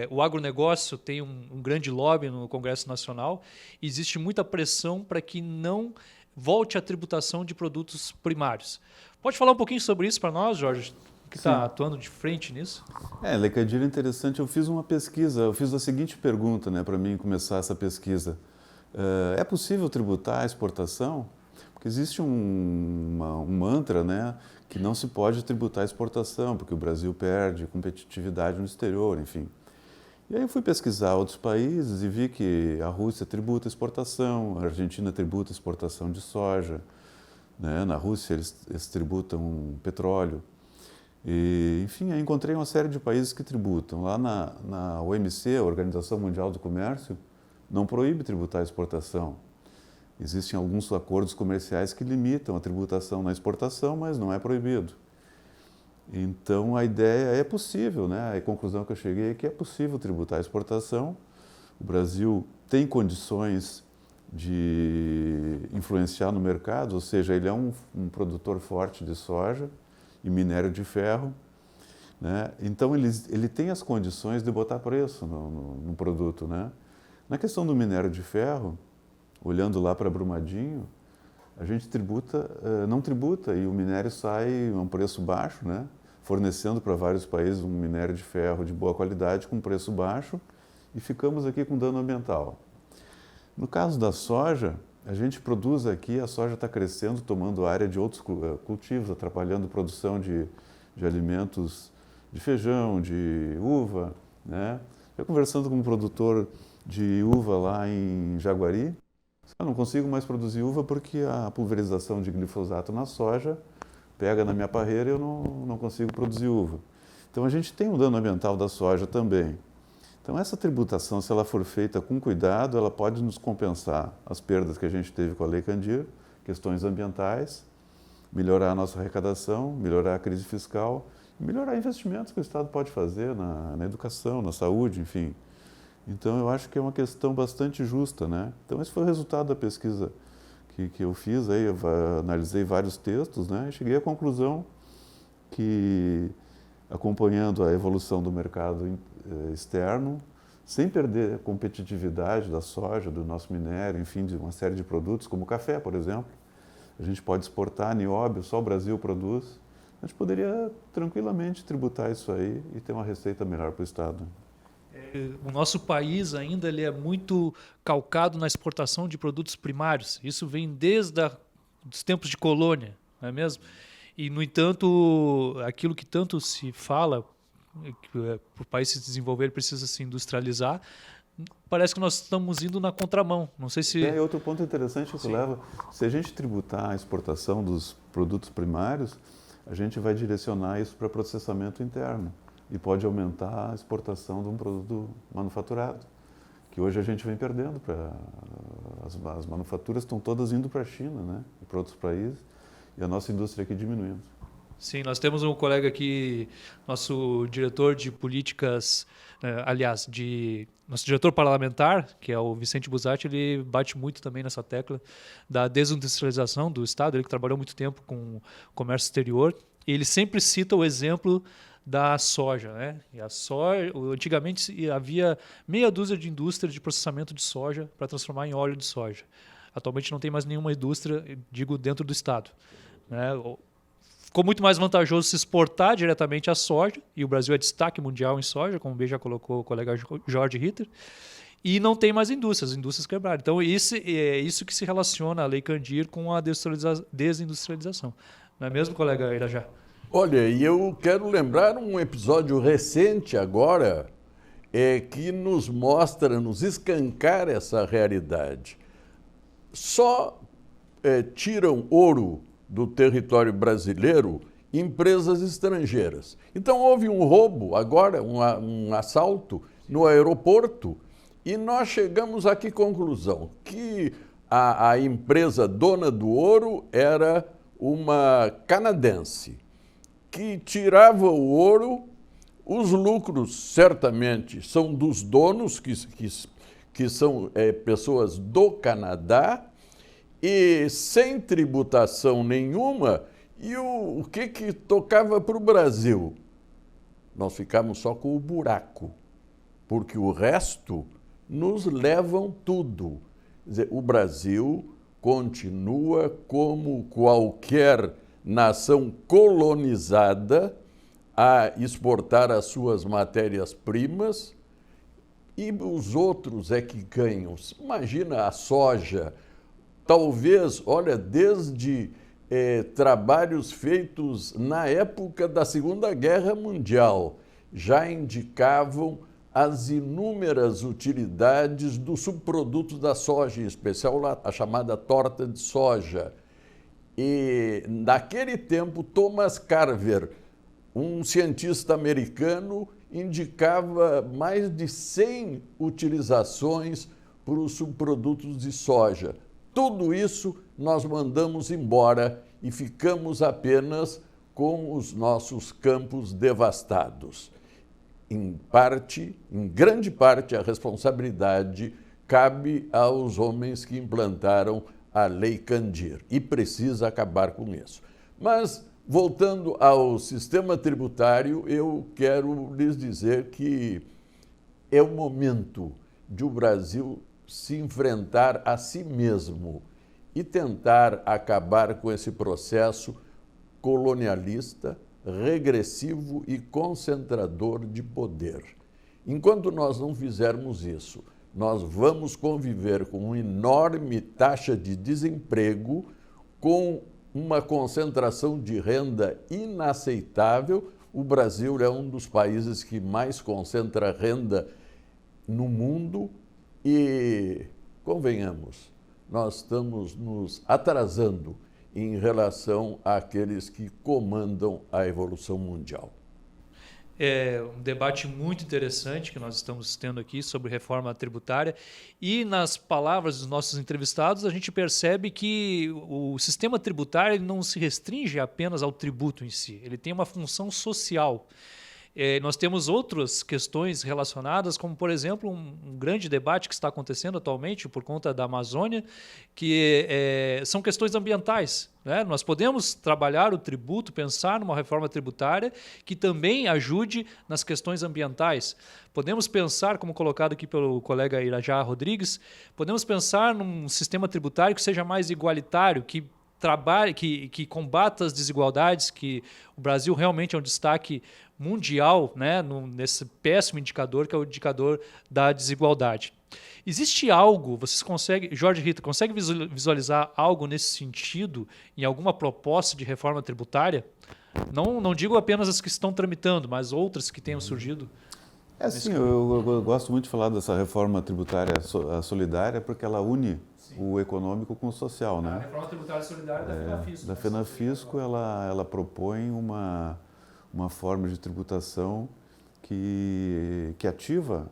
o agronegócio tem um grande lobby no Congresso Nacional, e existe muita pressão para que não volte a tributação de produtos primários. Pode falar um pouquinho sobre isso para nós, Jorge? Que está atuando de frente nisso? Lei Candir é interessante. Eu fiz uma pesquisa, eu fiz a seguinte pergunta, né, para mim começar essa pesquisa. É possível tributar a exportação? Porque existe um mantra, né, que não se pode tributar a exportação, porque o Brasil perde competitividade no exterior, enfim. E aí eu fui pesquisar outros países e vi que a Rússia tributa a exportação, a Argentina tributa a exportação de soja, né, na Rússia eles tributam petróleo. E, enfim, eu encontrei uma série de países que tributam. Lá na OMC, a Organização Mundial do Comércio, não proíbe tributar a exportação. Existem alguns acordos comerciais que limitam a tributação na exportação, mas não é proibido. Então, a ideia é possível, né? A conclusão que eu cheguei é que é possível tributar a exportação. O Brasil tem condições de influenciar no mercado, ou seja, ele é um produtor forte de soja e minério de ferro, né? Então ele tem as condições de botar preço no produto, né? Na questão do minério de ferro, olhando lá para Brumadinho, a gente não tributa e o minério sai a um preço baixo, né? Fornecendo para vários países um minério de ferro de boa qualidade com preço baixo e ficamos aqui com dano ambiental. No caso da soja, a gente produz aqui, a soja está crescendo, tomando área de outros cultivos, atrapalhando a produção de alimentos de feijão, de uva, né? Eu conversando com um produtor de uva lá em Jaguari, eu não consigo mais produzir uva porque a pulverização de glifosato na soja pega na minha parreira e eu não consigo produzir uva. Então a gente tem um dano ambiental da soja também. Então essa tributação, se ela for feita com cuidado, ela pode nos compensar as perdas que a gente teve com a Lei Candir, questões ambientais, melhorar a nossa arrecadação, melhorar a crise fiscal, melhorar investimentos que o Estado pode fazer na educação, na saúde, enfim. Então eu acho que é uma questão bastante justa, né? Então esse foi o resultado da pesquisa que eu fiz, aí eu analisei vários textos, né? E cheguei à conclusão que, acompanhando a evolução do mercado externo, sem perder a competitividade da soja, do nosso minério, enfim, de uma série de produtos, como o café, por exemplo. A gente pode exportar nióbio, só o Brasil produz. A gente poderia tranquilamente tributar isso aí e ter uma receita melhor para o Estado. O nosso país ainda ele é muito calcado na exportação de produtos primários. Isso vem desde os tempos de colônia, não é mesmo? E, no entanto, aquilo que tanto se fala, para o país se desenvolver, ele precisa se industrializar, parece que nós estamos indo na contramão. Não sei se... outro ponto interessante que leva, se a gente tributar a exportação dos produtos primários, a gente vai direcionar isso para processamento interno e pode aumentar a exportação de um produto manufaturado, que hoje a gente vem perdendo. As manufaturas estão todas indo para a China, né, e para outros países, e a nossa indústria aqui diminuindo. Sim, nós temos um colega aqui, nosso diretor de políticas, nosso diretor parlamentar, que é o Vicente Busatti, ele bate muito também nessa tecla da desindustrialização do Estado, ele que trabalhou muito tempo com comércio exterior, e ele sempre cita o exemplo da soja, né? E a soja, antigamente havia meia dúzia de indústrias de processamento de soja para transformar em óleo de soja. Atualmente não tem mais nenhuma indústria, digo, dentro do Estado, né? Ficou muito mais vantajoso se exportar diretamente a soja, e o Brasil é destaque mundial em soja, como bem já colocou o colega Jorge Ritter, e não tem mais indústrias, as indústrias quebraram. Então, é isso que se relaciona a Lei Candir com a desindustrialização. Não é mesmo, colega Irajá? Olha, e eu quero lembrar um episódio recente agora, que nos mostra, nos escancara essa realidade. Só tiram ouro do território brasileiro empresas estrangeiras. Então houve um roubo agora, um assalto no aeroporto, e nós chegamos a que conclusão? Que a empresa dona do ouro era uma canadense, que tirava o ouro, os lucros certamente são dos donos, que são pessoas do Canadá, e sem tributação nenhuma. E o que tocava para o Brasil? Nós ficamos só com o buraco, porque o resto nos levam tudo. Quer dizer, o Brasil continua como qualquer nação colonizada a exportar as suas matérias-primas, e os outros é que ganham. Imagina a soja. Talvez, olha, desde trabalhos feitos na época da Segunda Guerra Mundial, já indicavam as inúmeras utilidades dos subprodutos da soja, em especial a chamada torta de soja. E, naquele tempo, Thomas Carver, um cientista americano, indicava mais de 100 utilizações para os subprodutos de soja. Tudo isso nós mandamos embora e ficamos apenas com os nossos campos devastados. Em grande parte, a responsabilidade cabe aos homens que implantaram a Lei Candir, e precisa acabar com isso. Mas, voltando ao sistema tributário, eu quero lhes dizer que é o momento de o Brasil se enfrentar a si mesmo e tentar acabar com esse processo colonialista, regressivo e concentrador de poder. Enquanto nós não fizermos isso, nós vamos conviver com uma enorme taxa de desemprego, com uma concentração de renda inaceitável. O Brasil é um dos países que mais concentra renda no mundo e, convenhamos, nós estamos nos atrasando em relação àqueles que comandam a evolução mundial. É um debate muito interessante que nós estamos tendo aqui sobre reforma tributária, e nas palavras dos nossos entrevistados a gente percebe que o sistema tributário não se restringe apenas ao tributo em si, ele tem uma função social. Nós temos outras questões relacionadas, como, por exemplo, um grande debate que está acontecendo atualmente por conta da Amazônia, que são questões ambientais, né? Nós podemos trabalhar o tributo, pensar numa reforma tributária que também ajude nas questões ambientais. Podemos pensar, como colocado aqui pelo colega Irajá Rodrigues, podemos pensar num sistema tributário que seja mais igualitário, que trabalhe, que combata as desigualdades, que o Brasil realmente é um destaque mundial, né, nesse péssimo indicador que é o indicador da desigualdade. Existe algo, vocês conseguem, Jorge Ritter, consegue visualizar algo nesse sentido em alguma proposta de reforma tributária? Não digo apenas as que estão tramitando, mas outras que tenham surgido. Sim, eu gosto muito de falar dessa reforma tributária solidária, porque ela une o econômico com o social, né? A reforma tributária solidária da FENAFISCO. Da FENAFISCO, ela propõe uma forma de tributação que ativa,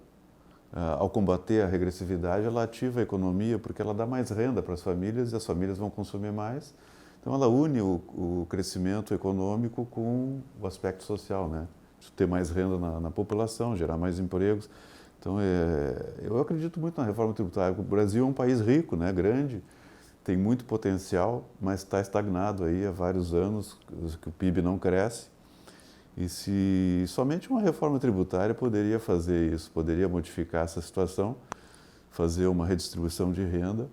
ao combater a regressividade, ela ativa a economia, porque ela dá mais renda para as famílias e as famílias vão consumir mais. Então, ela une o crescimento econômico com o aspecto social, né? Ter mais renda na população, gerar mais empregos. Então, eu acredito muito na reforma tributária. O Brasil é um país rico, né? Grande, tem muito potencial, mas está estagnado aí há vários anos, que o PIB não cresce. E se somente uma reforma tributária poderia fazer isso, poderia modificar essa situação, fazer uma redistribuição de renda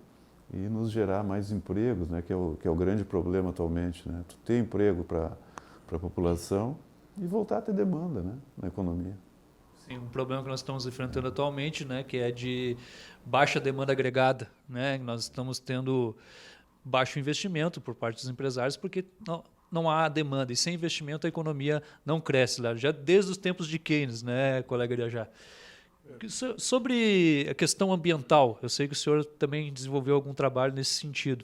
e nos gerar mais empregos, né? Que é o grande problema atualmente, né? Tu ter emprego para a população e voltar a ter demanda, né, na economia. Sim, um problema que nós estamos enfrentando atualmente, né, que é de baixa demanda agregada, né? Nós estamos tendo baixo investimento por parte dos empresários porque não há demanda, e sem investimento a economia não cresce, já desde os tempos de Keynes, né, colega Irajá? Sobre a questão ambiental, eu sei que o senhor também desenvolveu algum trabalho nesse sentido.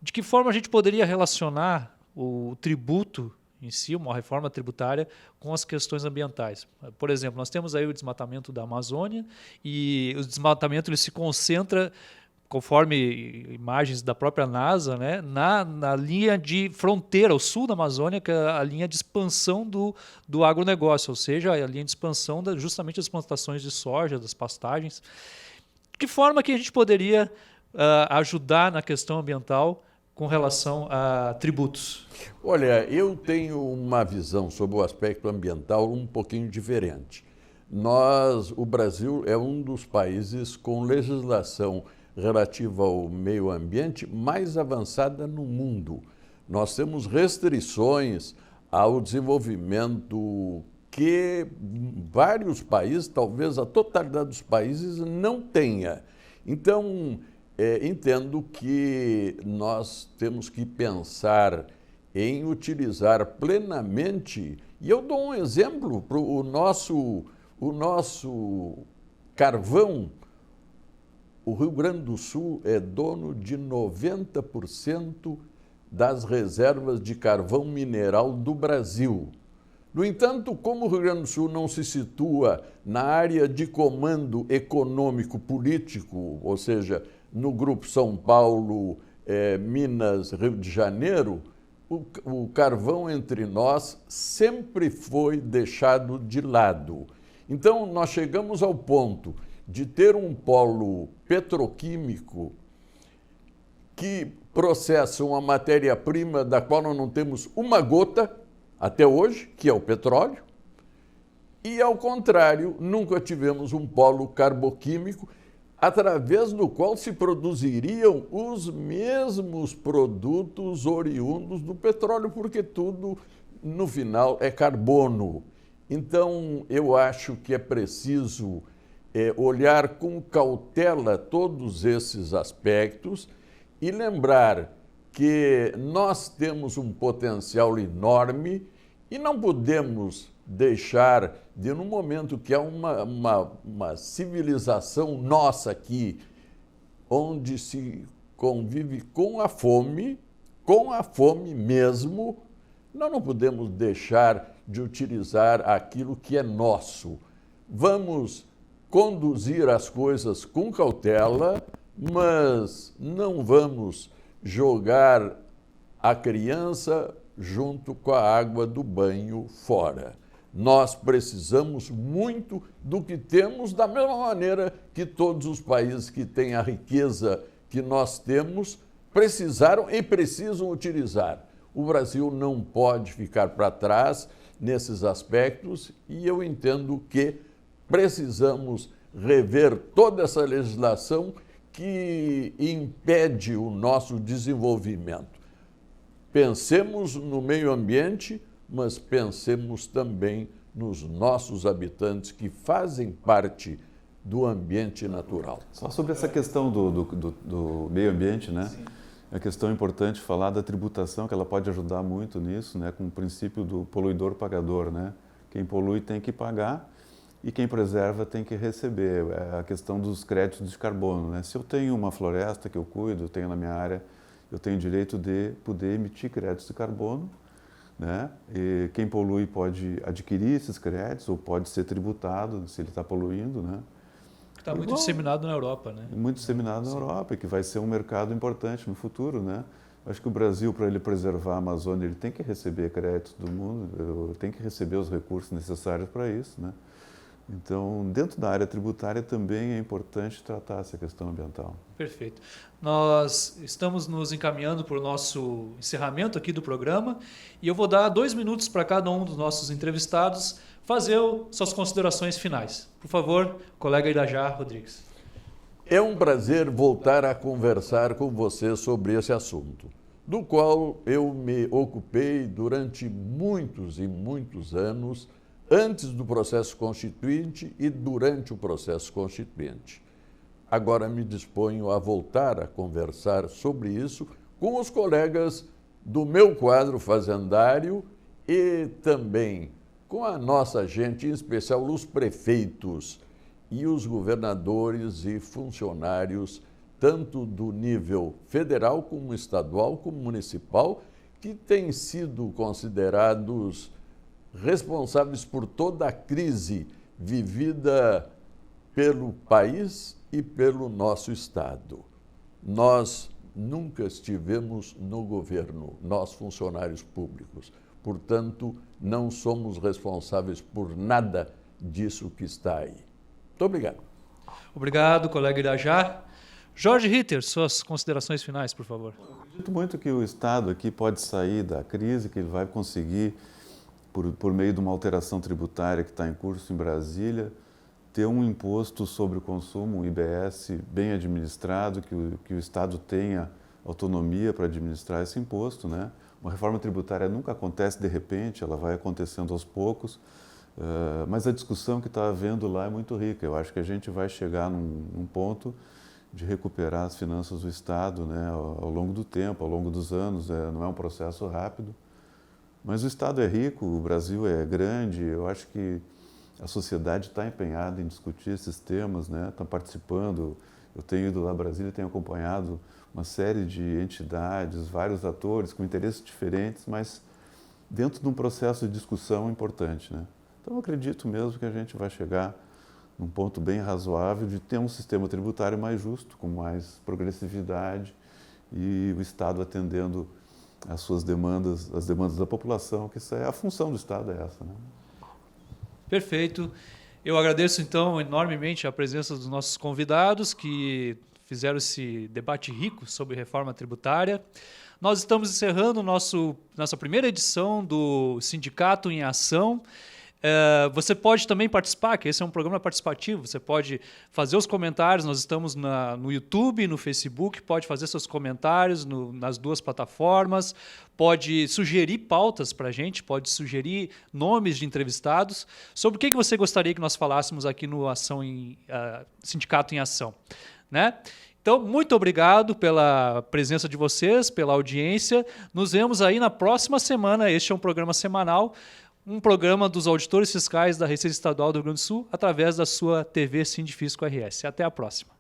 De que forma a gente poderia relacionar o tributo em si, uma reforma tributária, com as questões ambientais? Por exemplo, nós temos aí o desmatamento da Amazônia, e o desmatamento ele se concentra, conforme imagens da própria NASA, né, na linha de fronteira, ao sul da Amazônia, que é a linha de expansão do agronegócio, ou seja, a linha de expansão justamente das plantações de soja, das pastagens. De que forma que a gente poderia ajudar na questão ambiental com relação a tributos? Olha, eu tenho uma visão sobre o aspecto ambiental um pouquinho diferente. O Brasil é um dos países com legislação relativa ao meio ambiente mais avançada no mundo. Nós temos restrições ao desenvolvimento que vários países, talvez a totalidade dos países, não tenha. Então, entendo que nós temos que pensar em utilizar plenamente, e eu dou um exemplo para o nosso carvão. O Rio Grande do Sul é dono de 90% das reservas de carvão mineral do Brasil. No entanto, como o Rio Grande do Sul não se situa na área de comando econômico-político, ou seja, no Grupo São Paulo, Minas, Rio de Janeiro, o carvão entre nós sempre foi deixado de lado. Então, nós chegamos ao ponto de ter um polo petroquímico que processa uma matéria-prima da qual nós não temos uma gota até hoje, que é o petróleo, e, ao contrário, nunca tivemos um polo carboquímico, através do qual se produziriam os mesmos produtos oriundos do petróleo, porque tudo, no final, é carbono. Então, eu acho que é preciso olhar com cautela todos esses aspectos e lembrar que nós temos um potencial enorme e não podemos deixar de, num momento que há uma civilização nossa aqui, onde se convive com a fome mesmo, nós não podemos deixar de utilizar aquilo que é nosso. Vamos conduzir as coisas com cautela, mas não vamos jogar a criança junto com a água do banho fora. Nós precisamos muito do que temos, da mesma maneira que todos os países que têm a riqueza que nós temos precisaram e precisam utilizar. O Brasil não pode ficar para trás nesses aspectos e eu entendo que precisamos rever toda essa legislação que impede o nosso desenvolvimento. Pensemos no meio ambiente, mas pensemos também nos nossos habitantes que fazem parte do ambiente natural. Só sobre essa questão do meio ambiente, né? Sim. É uma questão importante falar da tributação, que ela pode ajudar muito nisso, né? Com o princípio do poluidor-pagador, né? Quem polui tem que pagar e quem preserva tem que receber. É a questão dos créditos de carbono, né? Se eu tenho uma floresta que eu cuido, eu tenho na minha área, eu tenho direito de poder emitir créditos de carbono, né? E quem polui pode adquirir esses créditos ou pode ser tributado se ele está poluindo, né? Está muito disseminado na Europa, né? Muito disseminado na Europa, e que vai ser um mercado importante no futuro, né? Acho que o Brasil, para ele preservar a Amazônia, ele tem que receber créditos do mundo, tem que receber os recursos necessários para isso, né? Então, dentro da área tributária também é importante tratar essa questão ambiental. Perfeito. Nós estamos nos encaminhando para o nosso encerramento aqui do programa e eu vou dar 2 minutos para cada um dos nossos entrevistados fazer suas considerações finais. Por favor, colega Irajá Rodrigues. É um prazer voltar a conversar com você sobre esse assunto, do qual eu me ocupei durante muitos e muitos anos, antes do processo constituinte e durante o processo constituinte. Agora me disponho a voltar a conversar sobre isso com os colegas do meu quadro fazendário e também com a nossa gente, em especial os prefeitos e os governadores e funcionários, tanto do nível federal como estadual, como municipal, que têm sido considerados responsáveis por toda a crise vivida pelo país e pelo nosso Estado. Nós nunca estivemos no governo, nós funcionários públicos. Portanto, não somos responsáveis por nada disso que está aí. Muito obrigado. Obrigado, colega Irajá. Jorge Ritter, suas considerações finais, por favor. Eu acredito muito que o Estado aqui pode sair da crise, que ele vai conseguir, por meio de uma alteração tributária que está em curso em Brasília, ter um imposto sobre o consumo, um IBS bem administrado, que o Estado tenha autonomia para administrar esse imposto, né? Uma reforma tributária nunca acontece de repente, ela vai acontecendo aos poucos, mas a discussão que está havendo lá é muito rica. Eu acho que a gente vai chegar num ponto de recuperar as finanças do Estado, né, ao longo do tempo, ao longo dos anos. Não é um processo rápido, mas o Estado é rico, o Brasil é grande. Eu acho que a sociedade está empenhada em discutir esses temas, né, está participando. Eu tenho ido lá a Brasília e tenho acompanhado uma série de entidades, vários atores com interesses diferentes, mas dentro de um processo de discussão importante, né? Então, eu acredito mesmo que a gente vai chegar num ponto bem razoável de ter um sistema tributário mais justo, com mais progressividade e o Estado atendendo às suas demandas, as demandas da população, que isso é a função do Estado, é essa, né? Perfeito. Eu agradeço, então, enormemente a presença dos nossos convidados que fizeram esse debate rico sobre reforma tributária. Nós estamos encerrando nossa primeira edição do Sindicato em Ação. Você pode também participar, que esse é um programa participativo. Você pode fazer os comentários. Nós estamos no YouTube, no Facebook. Pode fazer seus comentários nas duas plataformas. Pode sugerir pautas para a gente. Pode sugerir nomes de entrevistados. Sobre o que você gostaria que nós falássemos aqui no Sindicato em Ação, né? Então, muito obrigado pela presença de vocês, pela audiência. Nos vemos aí na próxima semana. Este é um programa semanal, um programa dos auditores fiscais da Receita Estadual do Rio Grande do Sul, através da sua TV Sindifisco RS. Até a próxima.